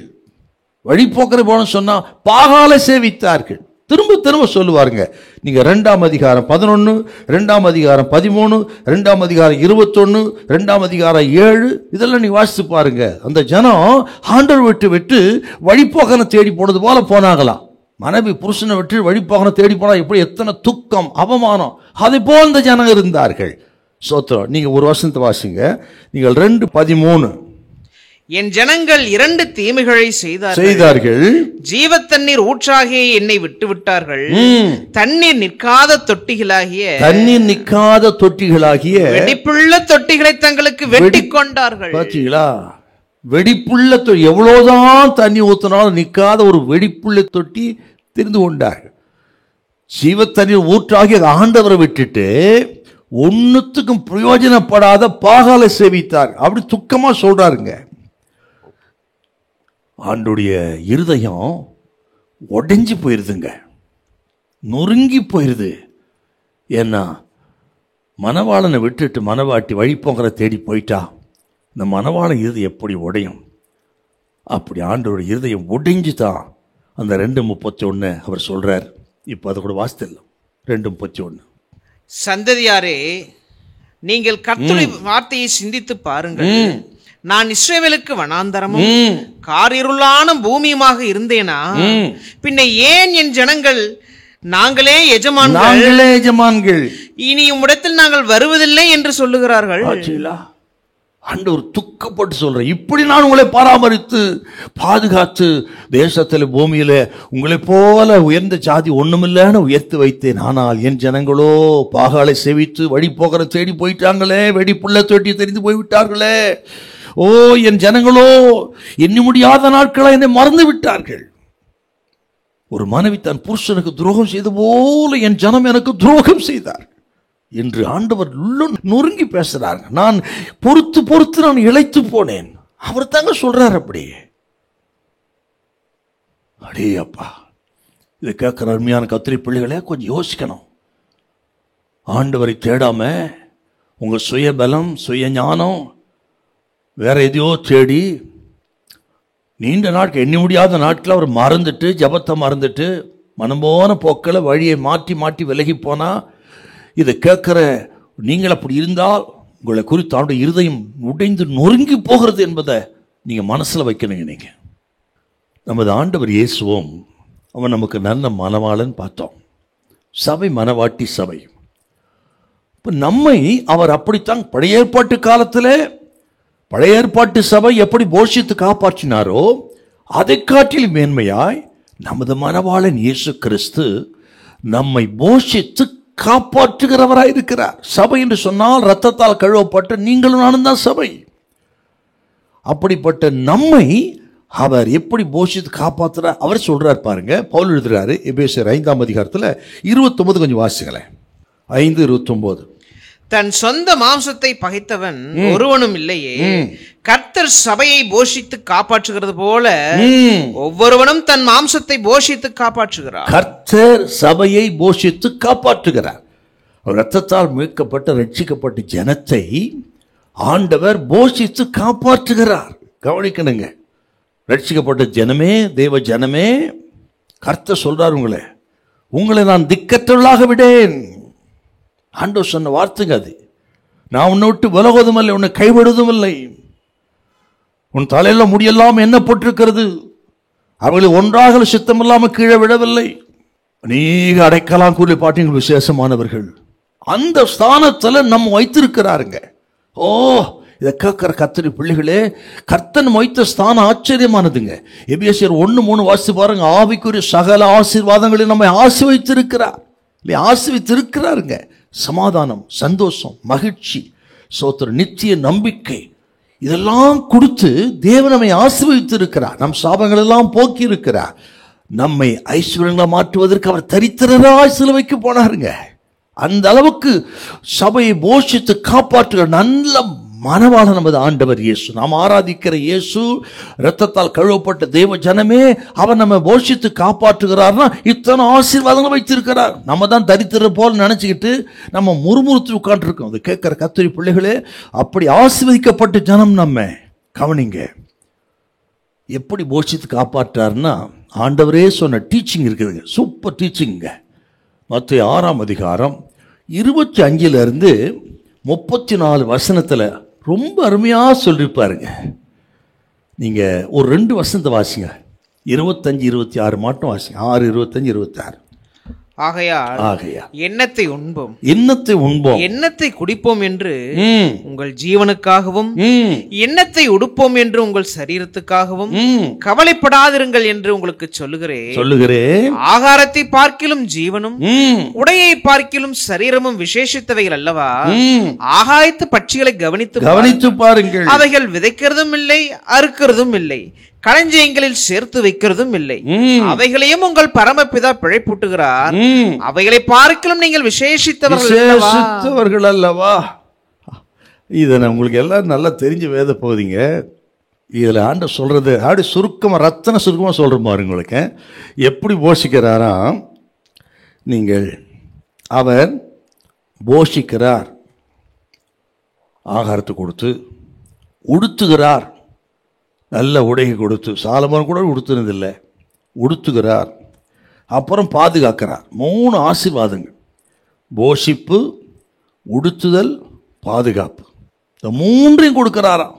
வழிபோக்கனை போன சொன்னா பாகாலை சேவித்தார்கள். திரும்ப திரும்ப சொல்லுவாருங்க. நீங்க 2ஆம் அதிகாரம் 11, 2ஆம் அதிகாரம் 13, 2ஆம் அதிகாரம் 21, 2ஆம் அதிகாரம் 7 இதெல்லாம் நீ வாசித்து பாருங்க. அந்த ஜனம் ஆண்டவர் விட்டு வழிபோக்கனை தேடி போனது போல போனாங்களாம். மனைவி புருஷனை விட்டு வழிபோக்கனை தேடி போனா எப்படி எத்தனை துக்கம், அவமானம், அதை போல் இந்த ஜனம் இருந்தார்கள். சோத்திரம். நீங்க ஒரு வருஷத்தை வாசிங்க. நீங்கள் 2:13. என் ஜனங்கள் 2 தீமைகளை செய்தார்கள். ஜீவ தண்ணீர் ஊற்றாகிய என்னை விட்டு விட்டார்கள். தண்ணீர் நிற்காத தொட்டிகளாகிய வெடிப்புள்ள தொட்டிகளை தங்களுக்கு வெட்டி கொண்டார்கள். பாத்தீங்களா? வெடிப்புள்ள எவ்வளவுதான் தண்ணி ஊத்தினாலும் நிற்காத ஒரு வெடிப்புள்ள தொட்டி தெரிந்து கொண்டார்கள். ஜீவ தண்ணீர் ஊற்றாகிய ஆண்டவரை விட்டுட்டு ஒன்னுத்துக்கும் பிரயோஜனப்படாத பாகாலை சேவித்தார். அப்படி துக்கமா சொல்றாருங்க. ஆண்டுடைய இருதயம் உடைஞ்சு போயிருதுங்க, நொறுங்கி போயிருது. ஏன்னா மணவாளனை விட்டுட்டு மணவாட்டி வழிபோங்கிற தேடி போயிட்டா இந்த மணவாளன் இது எப்படி உடையும்? அப்படி ஆண்டவருடைய இருதயம் உடைஞ்சு தான் அந்த 2:31 அவர் சொல்றார். இப்போ அதை கூட வாசித்தல. 2:31 சந்ததியாரே, நீங்கள் கர்த்தருடைய வார்த்தையை சிந்தித்து பாருங்கள். நான் இஸ்ரவேலுக்கு வனாந்தரமும் காரிருளான பூமியுமாக இருந்தேனா? பின்ன ஏன் என் ஜனங்கள் நாங்களே எஜமான்கள், இனி உம்மிடத்தில் நாங்கள் வருவதில்லை என்று சொல்லுகிறார்கள்? ஆண்டவர் துக்கப்பட்டு சொல்ற, இப்படி நான் உங்களை பராமரித்து பாதுகாத்து தேசத்தில் பூமியில உங்களை போல உயர்ந்த ஜாதி ஒண்ணுமில்லன்னு உயர்த்தி வைத்தேன். ஆனால் என் ஜனங்களோ பாகாலை செவித்து வழி போகிற தேடி போயிட்டாங்களே, வெடிப்புள்ள தொட்டி தெரிந்து போய்விட்டார்களே. ஓ, என் ஜனங்களோ எண்ணி முடியாத நாட்களை என்னை மறந்து விட்டார்கள். ஒரு மனைவி தன் புருஷனுக்கு துரோகம் செய்த போல என் ஜனம் எனக்கு துரோகம் செய்தார் என்று ஆண்டவர் நொறுங்கி பேசுறாங்க. நான் பொறுத்து நான் இளைத்து போனேன். அவர் தாங்க சொல்றார். அப்படி அடே அப்பா, இதை கேட்கிற அருமையான கத்திரி பிள்ளைகளே, கொஞ்சம் யோசிக்கணும். ஆண்டவரை தேடாம உங்க சுய பலம், சுய ஞானம், வேற எதையோ தேடி நீண்ட நாட்கள், எண்ணி முடியாத நாட்கள் அவர் மறந்துட்டு, ஜபத்தை மறந்துட்டு, மனம்போன போக்களை வழியை மாற்றி மாற்றி விலகி போனா, இதை கேட்கிற நீங்கள் அப்படி இருந்தால் உங்களை குறித்து அவருடைய இருதயம் உடைந்து நொறுங்கி போகிறது என்பதை நீங்க மனசுல வைக்கணுங்க. நீங்க நமது ஆண்டவர் இயேசுவும் அவன் நமக்கு நல்ல மனவாளன் பார்த்தோம். சபை மனவாட்டி சபை. இப்ப நம்மை அவர் அப்படித்தான் பழைய ஏற்பாட்டு காலத்தில் பழைய ஏற்பாட்டு சபை எப்படி போஷித்து காப்பாற்றினாரோ அதை காட்டில் மேன்மையாய் நமது மனவாளன் இயேசு கிறிஸ்து நம்மை போஷித்து காப்பாற்றுகிறவராய் இருக்கிறார். சபை என்று சொன்னால் இரத்தத்தால் கழுவப்பட்ட நீங்களும் நானும் தான் சபை. அப்படிப்பட்ட நம்மை அவர் எப்படி போஷித்து காப்பாற்றுறார் அவர் சொல்றார் பாருங்க. பவுல் எழுதுறாரு எபேசியர் 5ஆம் அதிகாரத்தில் 29 கொஞ்சம் வாசிங்களேன். 5:29. தன் சொந்த மாம்சத்தை பகைத்தவன் ஒருவனும் இல்லையே, கர்த்தர் சபையை போஷித்து காப்பாற்றுகிறது போல ஒவ்வொருவனும் தன் மாம்சத்தை போஷித்து காப்பாற்றுகிறார். கர்த்தர் சபையை போஷித்து காப்பாற்றுகிறார். இரத்தத்தால் மீட்கப்பட்ட ரட்சிக்கப்பட்ட ஜனத்தை ஆண்டவர் போஷித்து காப்பாற்றுகிறார். கவனிக்கணுங்க. ரட்சிக்கப்பட்ட ஜனமே, தேவ ஜனமே, கர்த்தர் சொல்றார், உங்களை நான் திக்கற்றவர்களாக விடேன். ஆண்டவர் சொன்ன வார்த்தைங்க அது. நான் உன்னை விட்டு விலகுவதும் இல்லை, உன்னை கைவிடுவதும் இல்லை. உன் தலையில முடியெல்லாம் எண்ணப்பட்டிருக்கிறது. அவர்களை ஒன்றாக சித்தம் இல்லாமல் கீழே விடவில்லை. அநேக அடைக்கலாம் கூறி பாட்டிங்கள் விசேஷமானவர்கள் அந்த ஸ்தானத்தில் நம்ம வைத்திருக்கிறாருங்க. ஓ, இதை கேட்கிற கர்த்தருடைய பிள்ளைகளே, கர்த்தன் வைத்த ஸ்தானம் ஆச்சரியமானதுங்க. எபேசியர் 1:3 வாசி பாருங்க. ஆவிக்குரிய சகல ஆசீர்வாதங்களை நம்மை ஆசீர்வதித்திருக்கிறார். ஆசீர்வதித்திருக்கிறாருங்க. சமாதானம், சந்தோஷம், மகிழ்ச்சி, சோத்திர, நித்திய நம்பிக்கை, இதெல்லாம் கொடுத்து தேவன் நம்மை ஆசீர்வதித்திருக்கிறார். நம் சாபங்கள் எல்லாம் போக்கி இருக்கிறார். நம்மை ஐஸ்வர்யங்களை மாற்றுவதற்கு அவர் தரித்திரராய் சிலுவைக்கு போனாருங்க. அந்த அளவுக்கு சபையை போஷித்து காப்பாற்றுகிற நல்ல மனவாளன் நமது ஆண்டவர் இயேசு. நாம் ஆராதிக்கிற இயேசு, இரத்தத்தால் கழுவப்பட்ட தேவ ஜனமே, அவர் நம்ம போஷித்து காப்பாற்றுகிறார்னா இத்தனை ஆசீர்வாதங்கள் வைத்திருக்கிறார். நம்ம தான் தரித்திர போல் நினைச்சுக்கிட்டு நம்ம முறுமுறுத்து உட்காந்துருக்கோம். அது கேட்கிற கர்த்தருடைய பிள்ளைகளே, அப்படி ஆசீர்வதிக்கப்பட்ட ஜனம் நம்ம. கவனிங்க, எப்படி போஷித்து காப்பாற்றாருன்னா ஆண்டவரே சொன்ன டீச்சிங் இருக்குதுங்க. சூப்பர் டீச்சிங்க. மத்தேயு 6ஆம் அதிகாரம் 25 34 வசனத்துல ரொம்ப அருமையா சொல்லிருப்பாருங்க. நீங்க ஒரு 2 வசனத்தை வாசிங்க. 25 26 மட்டும் வாசிங்க. 6 25 26. ஆகையால் எண்ணத்தை உண்போம், எண்ணத்தை குடிப்போம் என்று உங்கள் ஜீவனுக்காகவும், எண்ணத்தை உடுப்போம் என்று உங்கள் சரீரத்துக்காகவும் கவலைப்படாதிருங்கள் என்று உங்களுக்கு சொல்லுகிறேன். ஆகாரத்தை பார்க்கிலும் ஜீவனும், உடையை பார்க்கிலும் சரீரமும் விசேஷித்தவைகள் அல்லவா? ஆகாயத்து பட்சிகளை கவனித்து பாருங்கள். அவைகள் விதைக்கிறதும் இல்லை, அறுக்கிறதும் இல்லை, களஞ்சியங்களில் சேர்த்து வைக்கிறதும் இல்லை. அவைகளையும் உங்கள் பரமபிதா பிழைப்பூட்டுகிறார். அவைகளை பார்க்கலாம் நீங்கள் விசேஷித்தவர்கள் அல்லவா? இதை உங்களுக்கு எல்லாம் நல்லா தெரிஞ்சு வேத போதீங்க. இதுல ஆண்ட சொல்றது அப்படி சுருக்கமா, ரத்தன சுருக்கமா சொல்ற மாதிரி உங்களுக்கு எப்படி போஷிக்கிறாராம். நீங்கள் அவர் போஷிக்கிறார், ஆகாரத்தை கொடுத்து உடுத்துகிறார், நல்ல உடையை கொடுத்து, சாலமோன் கூட உடுத்துனதில்லை, உடுத்துகிறார். அப்புறம் பாதுகாக்கிறார். 3 ஆசீர்வாதங்கள்: போஷிப்பு, உடுத்துதல், பாதுகாப்பு. இந்த 3ஐயும் கொடுக்கிறாராம்.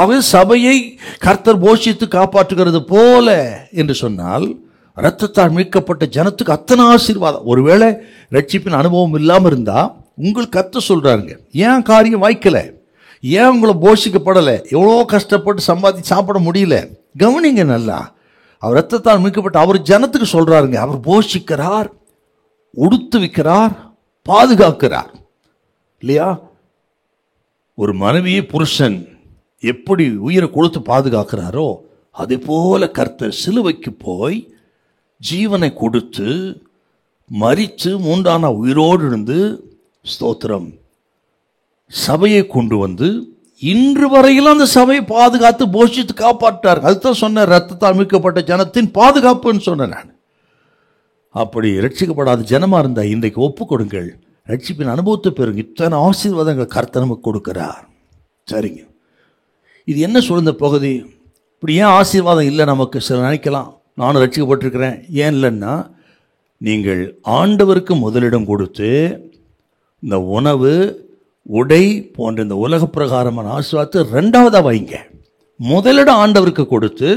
அவன் சபையை கர்த்தர் போஷித்து காப்பாற்றுகிறது போல என்று சொன்னால், இரத்தத்தால் மீட்கப்பட்ட ஜனத்துக்கு அத்தனை ஆசீர்வாதம். ஒருவேளை ரட்சிப்பின் அனுபவம் இல்லாமல் இருந்தா உங்களுக்கு கர்த்தர் சொல்றாருங்க, ஏன் காரியம் வாய்க்கல, ஏன் உங்களை போஷிக்கப்படலை, எவ்வளோ கஷ்டப்பட்டு சம்பாதிச்சு சாப்பிட முடியல. கவனிங்க நல்லா, அவர் இரத்தத்தால் மீட்கப்பட்ட அவர் ஜனத்துக்கு சொல்றாருங்க, அவர் போஷிக்கிறார், உடுத்து வைக்கிறார், பாதுகாக்கிறார். இல்லையா? ஒரு மனைவியை புருஷன் எப்படி உயிரை கொடுத்து பாதுகாக்கிறாரோ அதே போல கர்த்தர் சிலுவைக்கு போய் ஜீவனை கொடுத்து மரித்து 3ஆம் நாள் உயிரோடு இருந்து, ஸ்தோத்திரம், சபையை கொண்டு வந்து இன்று வரையிலும் அந்த சபையை பாதுகாத்து போஷித்து காப்பாற்றார். அதுதான் சொன்ன, இரத்தத்தால் மீட்கப்பட்ட ஜனத்தின் பாதுகாப்புன்னு சொன்னேன் நான். அப்படி ரட்சிக்கப்படாத ஜனமா இருந்தா இன்றைக்கு ஒப்பு கொடுங்கள், ரட்சிப்பின் அனுபவத்தை பெறுங்க. இத்தனை ஆசீர்வாதங்கள் கர்த்தர் நமக்கு கொடுக்கிறார். சரிங்க, இது என்ன சொல்லுந்த பகுதி? இப்படி ஏன் ஆசீர்வாதம் இல்லை நமக்கு? சில நினைக்கலாம், நானும் ரட்சிக்கப்பட்டிருக்கிறேன், ஏன் இல்லைன்னா, நீங்கள் ஆண்டவருக்கு முதலிடம் கொடுத்து இந்த உணவு, உடை போன்ற இந்த உலக பிரகாரமான ஆசீர்வாதத்தை 2ஆவதாக வைங்க. முதலிடம் ஆண்டவருக்கு கொடுத்து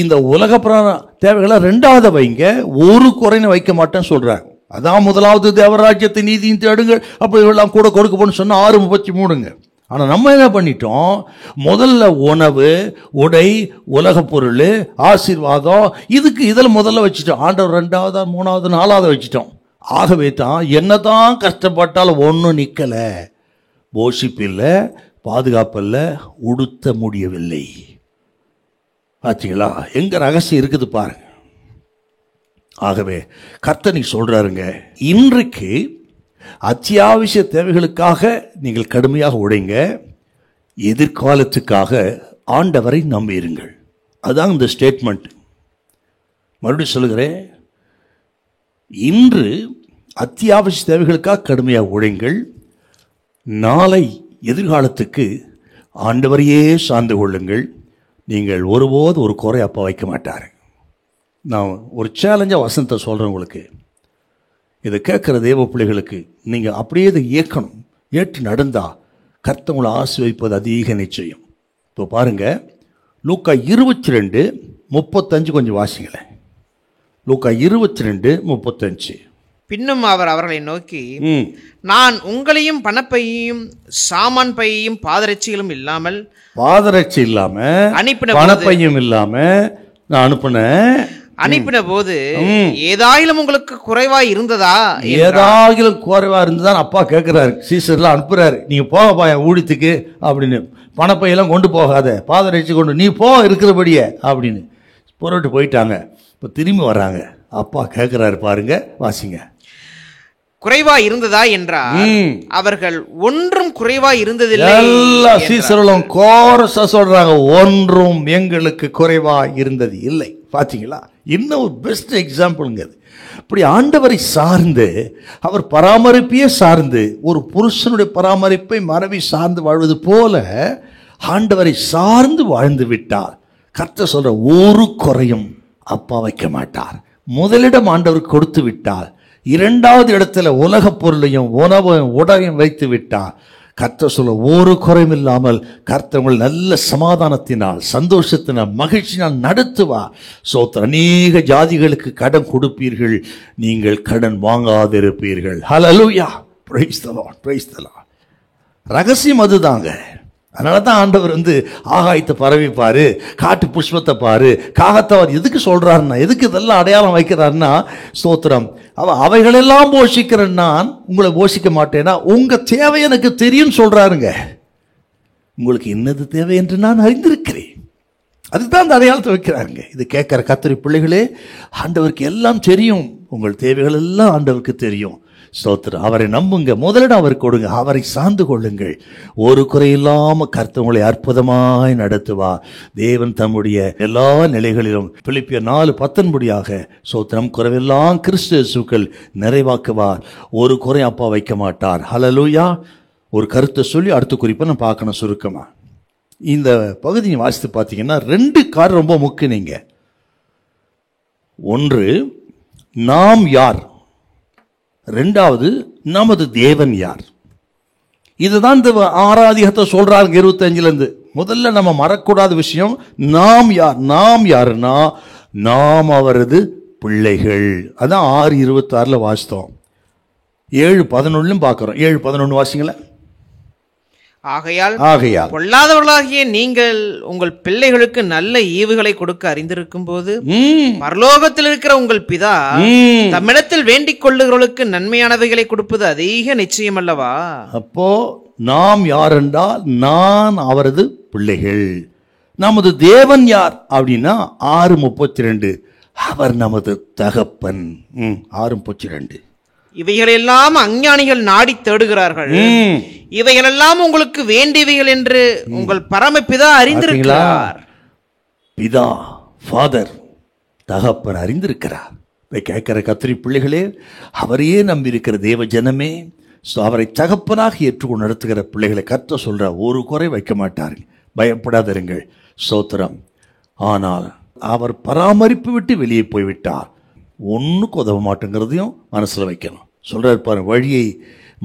இந்த உலக பிரகார தேவைகளை 2ஆவதாக வைங்க. ஒரு குறைன்னு வைக்க மாட்டேன்னு சொல்கிறாங்க. அதான் முதலாவது தேவராஜ்யத்தை நீதியும் தேடுங்கள், அப்போ எல்லாம் கூட கொடுக்கப்போன்னு சொன்னால் 6:33. ஆனால் நம்ம என்ன பண்ணிட்டோம், முதல்ல உணவு, உடை, உலக பொருள், ஆசீர்வாதம், இதில் முதல்ல வச்சுட்டோம். ஆண்டவர் 2ஆவது, 3ஆவது, 4ஆவது வச்சுட்டோம். ஆகவே தான் என்னதான் கஷ்டப்பட்டாலும் ஒன்றும் நிற்கலை, போஷிப்பில்லை, பாதுகாப்பில்லை, உடுத்த முடியவில்லை. பார்த்தீங்களா எங்க ரகசியம் இருக்குது பாருங்க. ஆகவே கர்த்தர் சொல்றாருங்க, இன்றைக்கு அத்தியாவசிய தேவைகளுக்காக நீங்கள் கடுமையாக உடைங்க, எதிர்காலத்துக்காக ஆண்டவரை நம்பியிருங்கள். அதுதான் இந்த ஸ்டேட்மெண்ட். மறுபடியும் சொல்லுகிறேன், இன்று அத்தியாவசிய தேவைகளுக்காக கடுமையாக உடைங்கள், நாளை எதிர்காலத்துக்கு ஆண்டவரையே சார்ந்து கொள்ளுங்கள். நீங்கள் ஒருபோது ஒரு குறை அப்பா வைக்க மாட்டார். நான் ஒரு சேலஞ்சாக வசனத்தை சொல்கிறேன் உங்களுக்கு. இதை கேட்குற தேவ பிள்ளைகளுக்கு நீங்கள் அப்படியே இதை ஏற்கணும். ஏற்று நடந்தால் கர்த்தர் உங்களை ஆசீர்வதிப்பது அதிக நிச்சயம். இப்போ பாருங்கள், லூக்கா 22:35 கொஞ்சம் வாசிங்களேன். லூக்கா 22:35. பின்னும் அவர் அவர்களை நோக்கி, நான் உங்களையும் பணப்பையையும் சாமான் பையையும் பாதரட்சிகளும் இல்லாமல், பாதரட்சி இல்லாம, பணப்பையும் இல்லாம நான் அனுப்பின போது ஏதாயிலும் உங்களுக்கு குறைவா இருந்ததா? ஏதாயிலும் குறைவா இருந்ததா அப்பா கேட்கிறாரு. சீசர்லாம் அனுப்புறாரு, நீங்க போகப்பா என் ஊழியத்துக்கு அப்படின்னு. பணப்பையெல்லாம் கொண்டு போகாத, பாதரட்சி கொண்டு நீ போ இருக்கிறபடியே அப்படின்னு புறட்டு போயிட்டாங்க. இப்போ திரும்பி வர்றாங்க. அப்பா கேட்கிறாரு பாருங்க, வாசிங்க. குறைவா இருந்ததா என்றார். அவர்கள் ஒன்றும் குறைவா இருந்ததில்லை. எல்லா சீசர்களும் கோரஸா சொல்றாங்க, ஒன்றும் எங்களுக்கு குறைவா இருந்தது இல்லை. பாத்தீங்களா? இன்னும் ஒரு பெஸ்ட் எக்ஸாம்பிள்ங்க. இப்படி ஆண்டவரை சார்ந்து, அவர் பராமரிப்பையே சார்ந்து, ஒரு புருஷனுடைய பராமரிப்பை மனைவி சார்ந்து வாழ்வது போல ஆண்டவரை சார்ந்து வாழ்ந்து விட்டார். கர்த்தர் சொல்ற ஒரு குறையும் அப்பா வைக்க மாட்டார். முதலிடம் ஆண்டவருக்கு கொடுத்து விட்டார். 2வது இடத்துல உலக பொருளையும் உணவையும் உடையும் வைத்து விட்டார். கர்த்தர் சொல்ல ஒரு குறையும் இல்லாமல் கர்த்தர் உங்கள் நல்ல சமாதானத்தினால், சந்தோஷத்தினால், மகிழ்ச்சியினால் நடத்துவார். அநேக ஜாதிகளுக்கு கடன் கொடுப்பீர்கள், நீங்கள் கடன் வாங்காதிருப்பீர்கள். Hallelujah, praise the Lord, praise the Lord. ரகசியம் அதுதாங்க. அதனால தான் ஆண்டவர் ஆகாயத்தை பரவிப்பாரு, காட்டு புஷ்பத்தை பாரு, காகத்தை அவர் எதுக்கு சொல்றாருன்னா, எதுக்கு இதெல்லாம் அடையாளம் வைக்கிறாருன்னா, ஸ்தோத்திரம், அவைகளெல்லாம் போஷிக்கிற நான் உங்களை போஷிக்க மாட்டேன்னா உங்க தேவை எனக்கு தெரியும் சொல்றாருங்க. உங்களுக்கு என்னது தேவை என்று நான் அறிந்திருக்கிறேன். அதுதான் அந்த அடையாளத்தை வைக்கிறாருங்க. இது கேட்கிற கர்த்தருடைய பிள்ளைகளே, ஆண்டவருக்கு எல்லாம் தெரியும். உங்கள் தேவைகள் எல்லாம் ஆண்டவருக்கு தெரியும். ஸ்தோத்திரம். அவரை நம்புங்க, முதலிடம் அவர் கொடுங்க, அவரை சார்ந்து கொள்ளுங்கள். ஒரு குறையில்லாம கர்த்தர் உங்களை அற்புதமாய் நடத்துவா. தேவன் தம்முடைய எல்லா நிலைகளிலும் பிலிப்பியர் 4:19 ஸ்தோத்திரம், குறைவெல்லாம் கிறிஸ்து இயேசுவுக்குள் நிறைவாக்குவார். ஒரு குறை அப்பா வைக்க மாட்டார். ஹல்லேலூயா. ஒரு கருத்தை சொல்லி அடுத்த குறிப்பை நான் பார்க்கணும் சுருக்கமா. இந்த பகுதியை வாசித்து பார்த்தீங்கன்னா 2 காரணம் ரொம்ப முக்கியம். நீங்க ஒன்று, நாம் யார், 2வது நமது தேவன் யார். இதுதான் இந்த 6ஆம் அதிகாரத்தை சொல்றாங்க 25லேருந்து. முதல்ல நம்ம மறக்கூடாத விஷயம், நாம் யார். நாம் யாருன்னா நாம் அவரது பிள்ளைகள். அதான் 6:26 வாசித்தோம். 7:11 பார்க்கிறோம். 7:11 வாசிங்கள. ஆகையால் பொல்லாதவர்களாகிய நீங்கள் உங்கள் பிள்ளைகளுக்கு நல்ல ஈவுகளை கொடுக்க அறிந்திருக்கும் போது பரலோகத்தில் இருக்கிற உங்கள் பிதா தம்மிடத்தில் வேண்டிக் கொள்ளுகிறவர்களுக்கு நன்மையானவைகளை கொடுப்பது அதிக நிச்சயம் அல்லவா? அப்போ நாம் யார் என்றால் நான் அவரது பிள்ளைகள். நமது தேவன் யார் அப்படின்னா 6:32 அவர் நமது தகப்பன். 6:32 இவைகளெல்லாம் அஞ்ஞானிகள் நாடி தேடுகிறார்கள், இவைகளெல்லாம் உங்களுக்கு வேண்டியவைகள் என்று உங்கள் பரமபிதா அறிந்திருக்கிறார். பிதா, ஃபாதர், தகப்பன் அறிந்திருக்கிறார். கேட்கிற கத்திரி பிள்ளைகளே, அவரையே நம்பியிருக்கிற தேவ ஜனமே, அவரை தகப்பனாக ஏற்றுக்கொண்டு நடத்துகிற பிள்ளைகளை கர்த்தர் சொல்ற ஒரு குறை வைக்க மாட்டார்கள். பயப்படாதிருங்கள். ஸ்தோத்திரம். ஆனால் அவர் பராமரிப்பு விட்டு வெளியே போய்விட்டார், ஒன்றுக்கு உதவ மாட்டேங்கிறதையும் மனசில் வைக்கணும். சொல்கிறார் பாருங்க, வழியை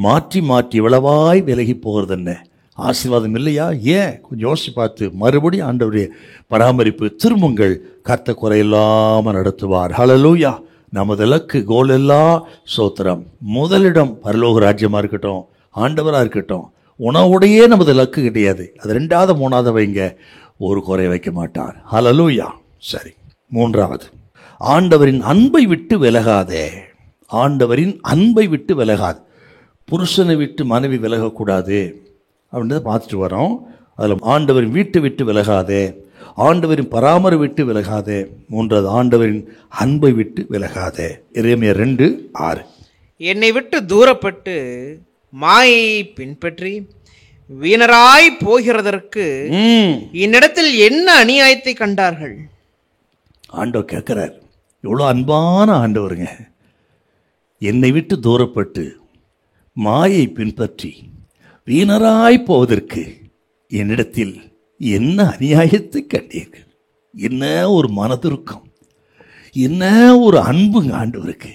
மாற்றி மாற்றி இவ்வளவாய் விலகி போகிறது என்ன ஆசீர்வாதம் இல்லையா? ஏன் கொஞ்சம் யோசிச்சு பார்த்து மறுபடியும் ஆண்டவருடைய பராமரிப்பு திரும்புங்கள், கர்த்தர் குறையில்லாமல் நடத்துவார். ஹல்லேலூயா. நமது இலக்கு கோல் எல்லாம் ஸ்தோத்திரம். முதலிடம் பரலோக ராஜ்யமாக இருக்கட்டும், ஆண்டவராக இருக்கட்டும். உணவுடையே நமது இலக்கு கிடையாது. அது 2வது 3வது வைங்க, ஒரு குறை வைக்க மாட்டார். ஹல்லேலூயா. சரி, 3வது, ஆண்டவரின் அன்பை விட்டு விலகாதே. ஆண்டவரின் அன்பை விட்டு விலகாது. புருஷனை விட்டு மனைவி விலகக்கூடாது அப்படின்றத பார்த்துட்டு வரோம். அதில் ஆண்டவரின் வீட்டை விட்டு விலகாதே, ஆண்டவரின் பராமரி விட்டு விலகாதே. 3வது, ஆண்டவரின் அன்பை விட்டு விலகாதே. எரேமியா 2:6 என்னை விட்டு தூரப்பட்டு மாயை பின்பற்றி வீணராய் போகிறதற்கு என்னிடத்தில் என்ன அநியாயத்தை கண்டார்கள்? ஆண்டவர் கேட்கிறார். எவ்வளோ அன்பான ஆண்டவருங்க. என்னை விட்டு தூரப்பட்டு மாயை பின்பற்றி வீணராய் போவதற்கு என்னிடத்தில் என்ன அநியாயத்தை கண்டீர்கள்? என்ன ஒரு மனதுருக்கம், என்ன ஒரு அன்புங்க ஆண்டவருக்கு.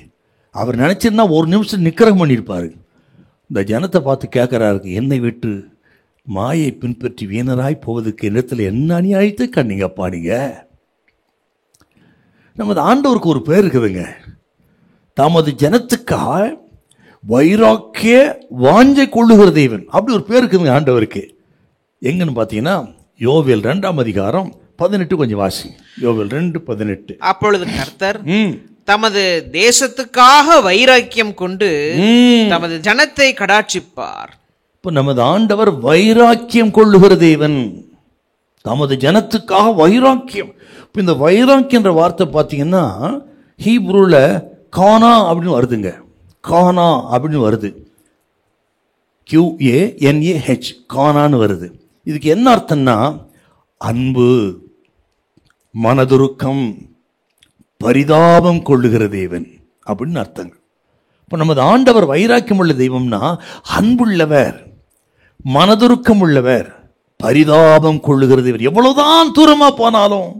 அவர் நினைச்சிருந்தா ஒரு நிமிஷம் நிக்கிரகம் பண்ணியிருப்பாரு. இந்த ஜனத்தை பார்த்து கேட்கிறாரு, என்னை விட்டு மாயை பின்பற்றி வீணராய் போவதற்கு என்னிடத்தில் என்ன அநியாயத்தை கண்டீங்கப்பா நீங்க? நமது ஆண்டவருக்கு ஒரு பேர் இருக்குதுங்க, தமது ஜனத்துக்காக வைராக்கிய வாஞ்சை கொள்ளுகிற தேவன். அப்படி ஒரு பேர் இருக்குதுங்க ஆண்டவருக்கு. எங்கன்னு பார்த்தீங்கன்னா யோவேல் 2ஆம் அதிகாரம் 18 கொஞ்சம் வாசி. யோவேல் 2:18 அப்பொழுது கர்த்தர் தமது தேசத்துக்காக வைராக்கியம் கொண்டு தமது ஜனத்தை கடாட்சிப்பார். இப்போ நமது ஆண்டவர் வைராக்கியம் கொள்ளுகிற தேவன், தமது ஜனத்துக்காக வைராக்கியம். இப்போ இந்த வைராக்கியம் என்ற வார்த்தை பார்த்தீங்கன்னா ஹீப்ரூவில் கானா அப்படின்னு வருதுங்க. கானா அப்படின்னு வருது, QANAH, கானான்னு வருது. இதுக்கு என்ன அர்த்தம்னா அன்பு, மனதுருக்கம், பரிதாபம் கொள்ளுகிற தேவன் அப்படின்னு அர்த்தங்க. இப்போ நமது ஆண்டவர் வைராக்கியம் உள்ள தெய்வம்னா அன்புள்ளவர், மனதுருக்கம் உள்ளவர், பரிதாபம் கொள்ளுகிற தேவர். எவ்வளவுதான் தூரமா போனாலும்,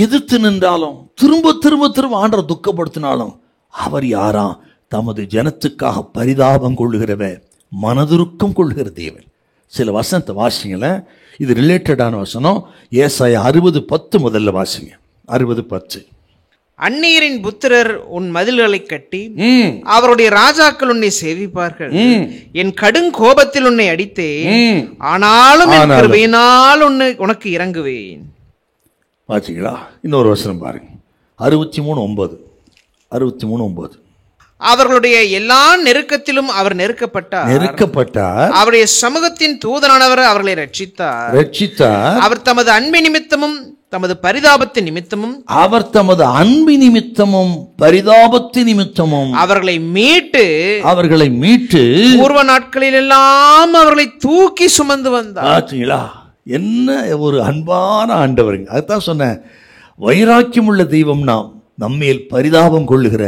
எதிர்த்து நின்றாலும், திரும்ப திரும்ப திரும்ப ஆண்டவர் துக்கப்படுத்தினாலும் அவர் யாரா? தமது ஜனத்துக்காக பரிதாபம் கொள்ளுகிறவர், மனதுருக்கம் கொள்ளுகிற தேவன். சில வசனத்தை வாசிங்கள, இது ரிலேட்டடான வசனம். ஏசாயா 60:10 முதல்ல வாசிங்க. 60:10 அந்நியரின் புத்திரர் உன் மதில்களை கட்டி அவருடைய ராஜாக்கள் உன்னை சேவிப்பார்கள். என் கடும் கோபத்தில் உன்னை அடித்தேன், ஆனாலும் என் கிருபையினால் உனக்கு இறங்குவேன். பாத்தீங்களா? இன்னொரு வசனம் பாருங்க, 63:9. 63:9 அவர்களுடைய எல்லா நெருக்கத்திலும் அவர் நெருக்கப்பட்டார். அவருடைய சமூகத்தின் தூதனானவர் அவர்களை ரட்சித்தார். அவர் தமது அன்பு நிமித்தமும் தமது பரிதாபத்தின் நிமித்தமும் பரிதாபத்தின் நிமித்தமும் அவர்களை மீட்டு பூர்வ நாட்களில் எல்லாம் அவர்களை தூக்கி சுமந்து வந்தார். என்ன ஒரு அன்பான ஆண்டவருங்க. அதுதான் சொன்ன, வைராக்கியம் உள்ள தெய்வம் நாம், நம்மேல் பரிதாபம் கொள்ளுகிற,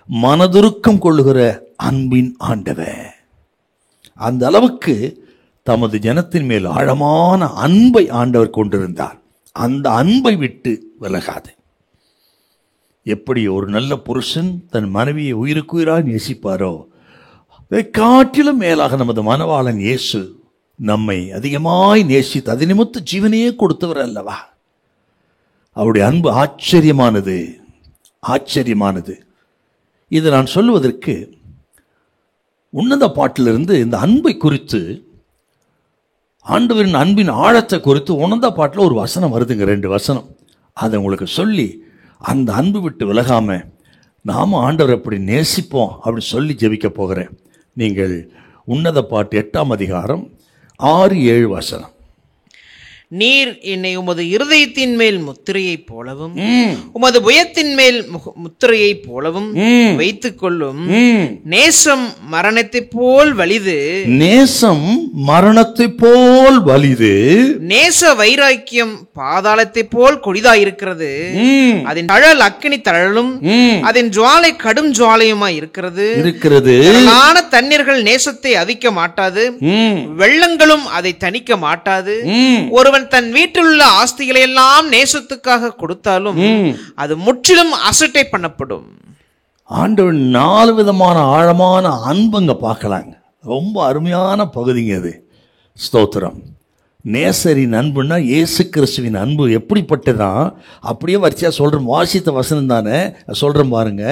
மனதுருக்கம் கொள்ளுகிற அன்பின் ஆண்டவர். அந்த அளவுக்கு தமது ஜனத்தின் மேல் ஆழமான அன்பை ஆண்டவர் கொண்டிருந்தார். அந்த அன்பை விட்டு விலகாது. எப்படி ஒரு நல்ல புருஷன் தன் மனைவியை உயிருக்குயிராய் நேசிப்பாரோ, அதை காட்டிலும் மேலாக நமது மணவாளன் இயேசு நம்மை அதிகமாய் நேசித்து அது நிமித்த ஜீவனையே கொடுத்தவர் அல்லவா. அவருடைய அன்பு ஆச்சரியமானது, ஆச்சரியமானது. இதை நான் சொல்லுவதற்கு உன்னத பாட்டிலிருந்து இந்த அன்பை குறித்து, ஆண்டவரின் அன்பின் ஆழத்தை குறித்து உன்னத பாட்டில் ஒரு வசனம் வருதுங்க, 2 வசனம். அதை உங்களுக்கு சொல்லி அந்த அன்பு விட்டு விலகாம நாம ஆண்டவர் எப்படி நேசிப்போம் அப்படின்னு சொல்லி ஜெபிக்க போகிறேன். நீங்கள் உன்னத பாட்டு 8ஆம் அதிகாரம் 6-7 வசனம். நீர் என்னை உமது இருதயத்தின் மேல் முத்திரையைப் போலவும் உமது புயத்தின் மேல் முத்திரையைப் போலவும் வைத்துக் கொள்ளும். நேசம் மரணத்தை போல் வலிது, நேசம் மரணத்தை போல் வலிது, நேச வைராக்கியம் பாதாளத்தை போல் கொடிதாயிருக்கிறது. அதன் தழல் அக்கினி தழலும் அதன் ஜுவாலை கடும் ஜுவாலையுமாய் இருக்கிறது. தண்ணீர்கள் நேசத்தை அவிக்க மாட்டாது, வெள்ளங்களும் அதை தணிக்க மாட்டாது. ஒருவன் தன் வீட்டில் உள்ள ஆஸ்திகளை எல்லாம் நேசத்துக்காக கொடுத்தாலும் அது முற்றிலும் அசட்டை பண்ணப்படும். ஆண்டவர் 4 விதமான ஆழமான அன்புங்க பார்க்கலாங்க. ரொம்ப அருமையான பகுதிங்க அது. ஸ்தோத்திரம். நேசரின் அன்புன்னா இயேசு கிறிஸ்துவின் அன்பு எப்படிப்பட்டதான், அப்படியே வரிசையா சொல்றேன், வாசித்த வசனம் தானே சொல்றேன் பாருங்க.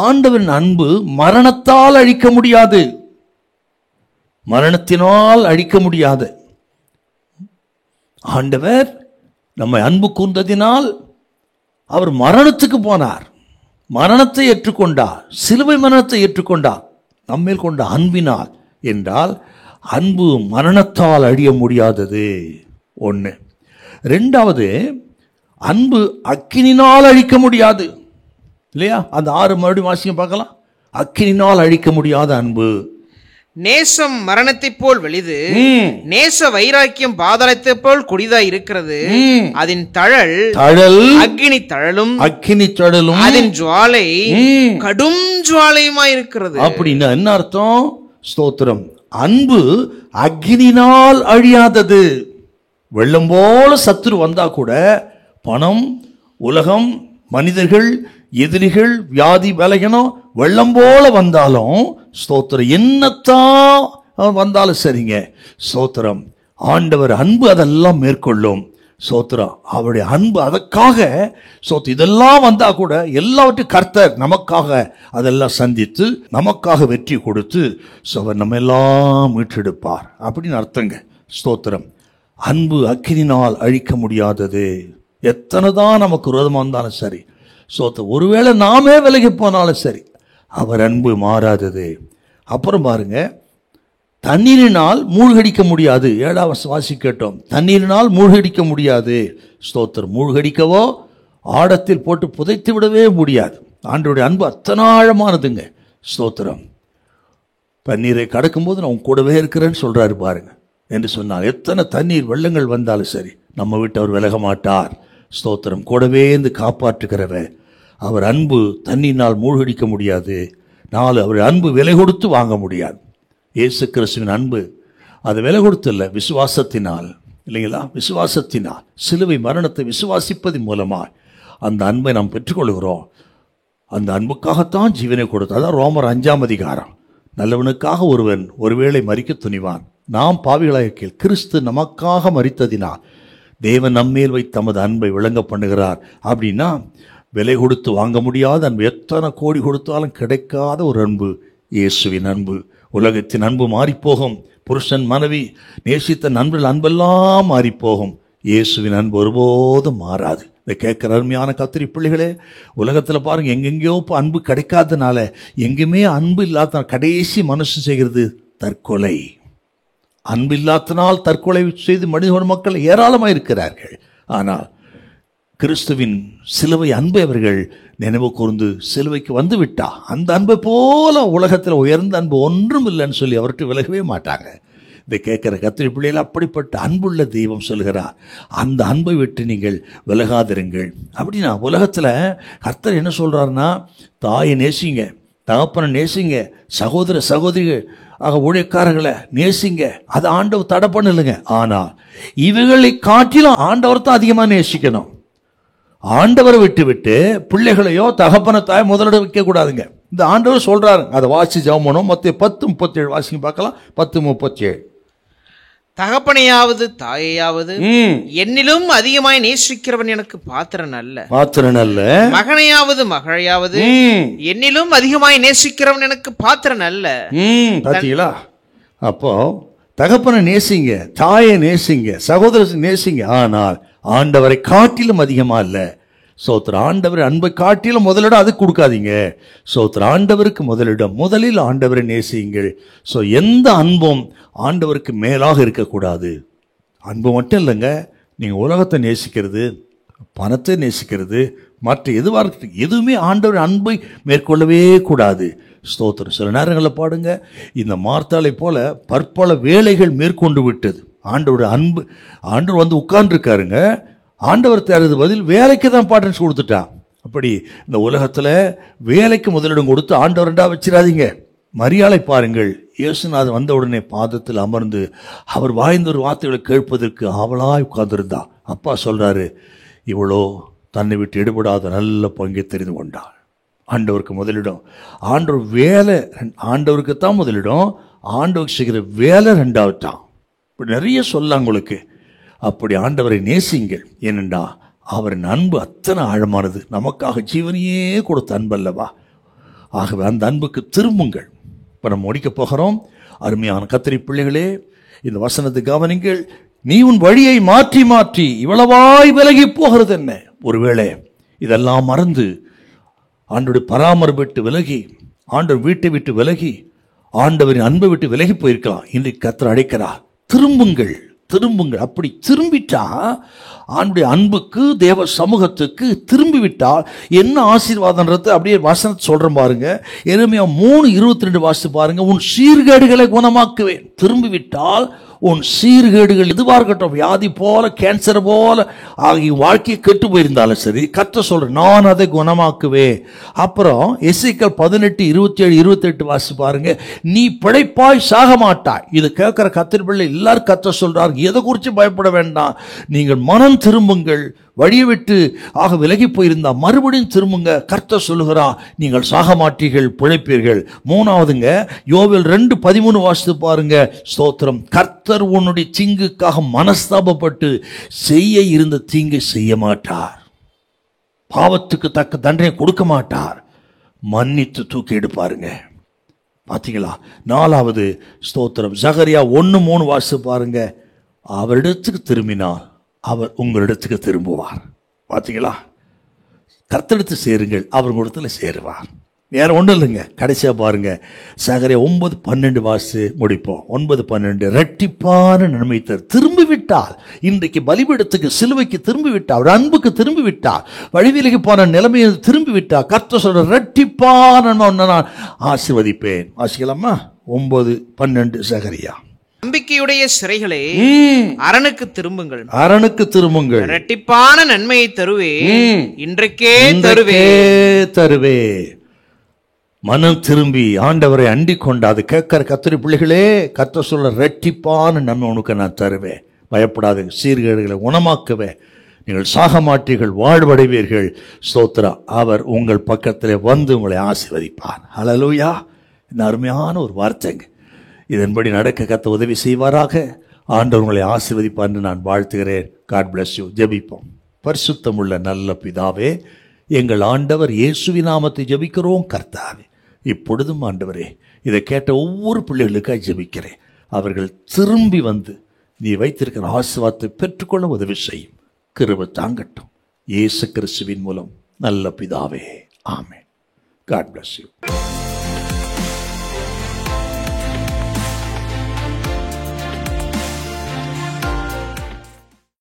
ஆண்டவரின் அன்பு மரணத்தால் அழிக்க முடியாது, மரணத்தினால் அழிக்க முடியாது. ஆண்டவர் நம்மை அன்பு கூர்ந்ததினால் அவர் மரணத்துக்கு போனார், மரணத்தை ஏற்றுக்கொண்டார், சிலுவை மரணத்தை ஏற்றுக்கொண்டார் நம்மேல் கொண்ட அன்பினால். என்றால் அன்பு மரணத்தால் அழிய முடியாதது ஒன்று. 2வது, அன்பு அக்கினினால் அழிக்க முடியாது இல்லையா. அந்த 6 மறுபடியும் வாசிக்க பார்க்கலாம். அக்கினினால் அழிக்க முடியாத அன்பு. நேசம் மரணத்தை போல் வலிது, நேச வைராக்கியம் பாதாளத்தை போல் கொடிதா இருக்கிறது. அதன் தழல் அக்கினி தழலும், அக்கினி தழலும் அதன் ஜுவாலை கடும் ஜுவாலையுமாய் இருக்கிறது. அப்படின்னா என்ன அர்த்தம்? ஸ்தோத்திரம். அன்பு அக்கினினால் அழியாதது. வெள்ளம் போல சத்துரு வந்தா கூட, பணம், உலகம், மனிதர்கள், எதிரிகள், வியாதி, பலகீனம் வெள்ளம் போல வந்தாலும் ஸ்தோத்திரம், என்னத்தான் வந்தாலும் சரிங்க, ஸ்தோத்திரம், ஆண்டவர் அன்பு அதெல்லாம் மேற்கொள்ளும். ஸ்தோத்திரம். அவருடைய அன்பு அதற்காக இதெல்லாம் வந்தா கூட எல்லாவற்றையும் கர்த்தர் நமக்காக அதெல்லாம் சந்தித்து நமக்காக வெற்றி கொடுத்து அவர் நம்ம எல்லாம் மீட்டெடுப்பார் அப்படின்னு அர்த்தங்க. ஸ்தோத்திரம். அன்பு அக்கினினால் அழிக்க முடியாதது. எத்தனை தான் நமக்கு விரோதமாக இருந்தாலும் சரி, ஒருவேளை நாமே விலகி போனாலும் சரி, அவர் அன்பு மாறாதது. அப்புறம் பாருங்க, தண்ணீரினால் மூழ்கடிக்க முடியாது. 7வது வாசி கேட்டோம். தண்ணீரினால் மூழ்கடிக்க முடியாது. ஸ்தோத்திரம். மூழ்கடிக்கவோ ஆழத்தில் போட்டு புதைத்து விடவே முடியாது. ஆண்டவருடைய அன்பு அத்தனை ஆழமானதுங்க. ஸ்தோத்திரம். தண்ணீரை கடக்கும்போது நான் உன் கூடவே இருக்கிறேன்னு சொல்றாரு பாருங்க என்று சொன்னால், எத்தனை தண்ணீர் வெள்ளங்கள் வந்தாலும் சரி நம்ம விட்டு அவர் விலக மாட்டார். ஸ்தோத்திரம். கூடவே இருந்து காப்பாற்றுகிறவர். அவர் அன்பு தண்ணீரினால் மூழ்கடிக்க முடியாது. 4, அவர் அன்பு விலை கொடுத்து வாங்க முடியாது. இயேசு கிறிஸ்துவின் அன்பு அது விலை கொடுத்து இல்லை, விசுவாசத்தினால் இல்லைங்களா. விசுவாசத்தினால் சிலுவை மரணத்தை விசுவாசிப்பதன் மூலமாக அந்த அன்பை நாம் பெற்றுக்கொள்கிறோம். அந்த அன்புக்காகத்தான் ஜீவனை கொடுத்தார். அதான் ரோமர் 5ஆம் அதிகாரம். நல்லவனுக்காக ஒருவன் ஒருவேளை மரிக்க துணிவான். நாம் பாவிகளாக கிறிஸ்து நமக்காக மரித்ததினால் தேவன் நம்மேல் வைத்து தமது அன்பை விளங்க பண்ணுகிறார். அப்படின்னா விலை கொடுத்து வாங்க முடியாத அன்பு, எத்தனை கோடி கொடுத்தாலும் கிடைக்காத ஒரு அன்பு இயேசுவின் அன்பு. உலகத்தின் அன்பு மாறிப்போகும். புருஷன் மனைவி நேசித்த நண்பர்கள் அன்பெல்லாம் மாறிப்போகும். இயேசுவின் அன்பு ஒருபோதும் மாறாது. இதை கேட்குற அருமையான கத்திரி பிள்ளைகளே, உலகத்தில் பாருங்கள், எங்கெங்கேயோ இப்போ அன்பு கிடைக்காதனால, எங்கேயுமே அன்பு இல்லாத கடைசி மனுஷன் செய்கிறது தற்கொலை. அன்பு இல்லாதனால் தற்கொலை செய்து மனித மக்கள் ஏராளமாக இருக்கிறார்கள். ஆனால் கிறிஸ்துவின் சிலுவை அன்பை அவர்கள் நினைவு கூர்ந்து சிலுவைக்கு வந்து விட்டா, அந்த அன்பை போல உலகத்தில் உயர்ந்த அன்பு ஒன்றும் இல்லைன்னு சொல்லி அவர்கிட்ட விலகவே மாட்டாங்க. இதை கேட்குற கத்திரி பிள்ளைகள், அப்படிப்பட்ட அன்புள்ள தெய்வம் சொல்கிறார், அந்த அன்பை விட்டு நீங்கள் விலகாதிருங்கள். அப்படின்னா உலகத்தில் கர்த்தர் என்ன சொல்கிறாருன்னா, தாயை நேசிங்க, தகப்பனை நேசிங்க, சகோதர சகோதரிகள் ஆக ஊழியக்காரர்களை நேசிங்க, அதை ஆண்டவர் தடை பண்ணலைங்க. ஆனால் இவைகளை காட்டிலும் ஆண்டவர் தான் அதிகமாக நேசிக்கணும். ஆண்டவரை விட்டு விட்டு பிள்ளைகளையோ தகப்பன தாய் முதலிடம் வைக்க கூடாதுங்க. இந்த ஆண்டவர் சொல்றாரு, அதை வாசி ஜெபம் பண்ணும். மத்திய 10:37 வாசிங்க பார்க்கலாம். 10:37. தகப்பனையாவது தாயையாவது என்னிலும் அதிகமாய் நேசிக்கிறவன் எனக்கு பாத்திரன் அல்ல. மகனையாவது மகளையாவது என்னிலும் அதிகமாய் நேசிக்கிறவன் எனக்கு பாத்திரன் அல்ல. பாத்தீங்களா? அப்போ தகப்பனை நேசிங்க, தாயை நேசிங்க, சகோதரரை நேசிங்க, ஆனால் ஆண்டவரை காட்டிலும் அதிகமா இல்ல. சோத்திர ஆண்டவர் அன்பை காட்டிலும் முதலிடம் அது கொடுக்காதீங்க. சோத்திர ஆண்டவருக்கு முதலிடம். முதலில் ஆண்டவரை நேசியுங்கள். ஸோ எந்த அன்பும் ஆண்டவருக்கு மேலாக இருக்கக்கூடாது. அன்பு மட்டும் இல்லைங்க, நீங்கள் உலகத்தை நேசிக்கிறது, பணத்தை நேசிக்கிறது, மற்ற எதுவாக எதுவுமே ஆண்டவர் அன்பை மேற்கொள்ளவே கூடாது. ஸ்தோத்திரம். சில நேரங்களில் பாடுங்க, இந்த மார்த்தாளை போல பற்பல வேலைகள் மேற்கொண்டு விட்டது. ஆண்டவருடைய அன்பு, ஆண்டவர் வந்து உட்கார்ந்துருக்காருங்க, ஆண்டவர் தேர்றது பதில் வேலைக்கு தான் இம்பார்ட்டன்ஸ் கொடுத்துட்டான். அப்படி இந்த உலகத்தில் வேலைக்கு முதலிடம் கொடுத்து ஆண்டவர் ரெண்டா வச்சிடாதீங்க. மரியாதை பாருங்கள், இயேசுநாதன் வந்த உடனே பாதத்தில் அமர்ந்து அவர் வாய்ந்த ஒரு வார்த்தைகளை கேட்பதற்கு ஆவலாய் உட்கார்ந்துருந்தா. அப்பா சொல்றாரு, இவ்வளோ தன்னை விட்டு எடுபடாத நல்ல பங்கை தெரிந்து கொண்டாள். ஆண்டவருக்கு முதலிடம். ஆண்டவர் வேலை ஆண்டவருக்கு தான் முதலிடம், ஆண்டவருக்கு செய்கிற வேலை ரெண்டாவது தான். இப்படி நிறைய சொல்லலாம் உங்களுக்கு. அப்படி ஆண்டவரை நேசிங்கள். ஏனென்றா அவரின் அன்பு அத்தனை ஆழமானது. நமக்காக ஜீவனையே கொடுத்த அன்பு அல்லவா? ஆகவே அந்த அன்புக்கு திரும்புங்கள். இப்போ நம்ம முடிக்க போகிறோம். அருமையான கத்திரி பிள்ளைகளே, இந்த வசனத்தை கவனிங்கள். நீ உன் வழியை மாற்றி மாற்றி இவ்வளவாய் விலகி போகிறது என்ன? ஒருவேளை இதெல்லாம் மறந்து ஆண்டவருடைய பராமரிப்பு விட்டு விலகி, ஆண்டவர் வீட்டை விட்டு விலகி, ஆண்டவரின் அன்பை விட்டு விலகி போயிருக்கலாம். இன்றைக்கு கர்த்தர் அழைக்கிறார், திரும்புங்கள், திரும்புங்கள். அப்படி திரும்பிட்டா, ஆண்டுடைய அன்புக்கு, தேவ சமூகத்துக்கு திரும்பிவிட்டால் என்ன ஆசீர்வாதம்ன்றது அப்படியே வசனத்தை சொல்றேன் பாருங்க. எரேமியா 3:22 வாசித்து பாருங்க. உன் சீர்கேடுகளை குணமாக்குவேன். திரும்பிவிட்டால் உன் சீர்கேடுகள் எதுவாக இருக்கட்டும், வியாதி போல, கேன்சர் போல ஆகிய வாழ்க்கையை கெட்டு போயிருந்தாலும் சரி, கர்த்தர் சொல்ற நான் அதை குணமாக்குவேன். அப்புறம் எசேக்கியேல் 18:27-28 வாசி பாருங்க. நீ பிழைப்பாய், சாக மாட்டாய். இது கேட்கிற கர்த்தர் பிள்ளை எல்லாரும் கர்த்தர் சொல்றார், எதை குறித்து பயப்பட வேண்டாம். நீங்கள் மனம் திரும்புங்கள். வழியை விட்டு ஆக விலகி போயிருந்தா மறுபடியும் திரும்புங்க. கர்த்தர் சொல்லுகிறா, நீங்கள் சாக மாட்டீர்கள், பிழைப்பீர்கள். மூணாவதுங்க, யோவேல் 2:13 வாசித்து பாருங்க. ஸ்தோத்திரம். கர்த்தர் உன்னுடைய தீங்குக்காக மனஸ்தாபப்பட்டு செய்ய இருந்த தீங்கை செய்ய மாட்டார். பாவத்துக்கு தக்க தண்டனை கொடுக்க மாட்டார். மன்னித்து தூக்கி எடுப்பாருங்க. பாத்தீங்களா? நாலாவது ஸ்தோத்திரம், சகரியா 1:3 வாசித்து பாருங்க. அவரிடத்துக்கு திரும்பினால் அவர் உங்களிடத்துக்கு திரும்புவார். பார்த்தீங்களா? கர்த்தரிடத்து சேருங்கள், அவர் உங்களிடத்துல சேருவார். வேற ஒன்றும் இல்லைங்க. கடைசியா பாருங்க, சகரியா 9:12 வாசி முடிப்போம். 9:12 இரட்டிப்பான நன்மை தரும். திரும்பி விட்டால், இன்றைக்கு பலிபீடத்துக்கு சிலுவைக்கு திரும்பி விட்டால், அவர் அன்புக்கு திரும்பி விட்டால், வழிவிலகி போன நிலைமையை திரும்பி விட்டால், கர்த்தர் சொல்ற இரட்டிப்பான நன்மை நான் ஆசீர்வதிப்பேன். வாசிக்கலாமா? 9:12 சகரியா. நம்பிக்கையுடைய சிறைகளே, அரணுக்கு திரும்புங்கள், அரணுக்கு திரும்புங்கள். இரட்டிப்பான நன்மையை தருவே, இன்றைக்கே தருவே. மனம் திரும்பி ஆண்டவரை அண்டிக் கொண்டாது கேட்கிற கர்த்தருடைய பிள்ளைகளே, கர்த்தர் சொல்ல இரட்டிப்பான நன்மை உனக்கு நான் தருவேன். பயப்படாதீங்க. சீர்கேடுகளை குணமாக்குவேன். நீங்கள் சாக மாட்டீர்கள், வாழ்வடைவீர்கள். ஸ்தோத்திரா. அவர் உங்கள் பக்கத்தில் வந்து உங்களை ஆசீர்வதிப்பார். ஹல்லேலூயா. இந்த அருமையான ஒரு வார்த்தைங்க. இதன்படி நடக்க கர்த்தர் உதவி செய்வாராக. ஆண்டவர் உங்களை ஆசீர்வதிப்பார் என்று நான் வாழ்த்துகிறேன். God bless you. ஜெபிப்போம். பரிசுத்தமுள்ள நல்ல பிதாவே, எங்கள் ஆண்டவர் இயேசுவின் நாமத்தை ஜெபிக்கிறோம். கர்த்தாவே, இப்பொழுதும் ஆண்டவரே, இதை கேட்ட ஒவ்வொரு பிள்ளைகளுக்காக ஜெபிக்கிறேன். அவர்கள் திரும்பி வந்து நீ வைத்திருக்கிற ஆசீர்வாதத்தை பெற்றுக்கொள்ள உதவி செய்யும். கிருபை தாங்கட்டும். இயேசு கிறிஸ்துவின் மூலம் நல்ல பிதாவே, ஆமென். God bless you.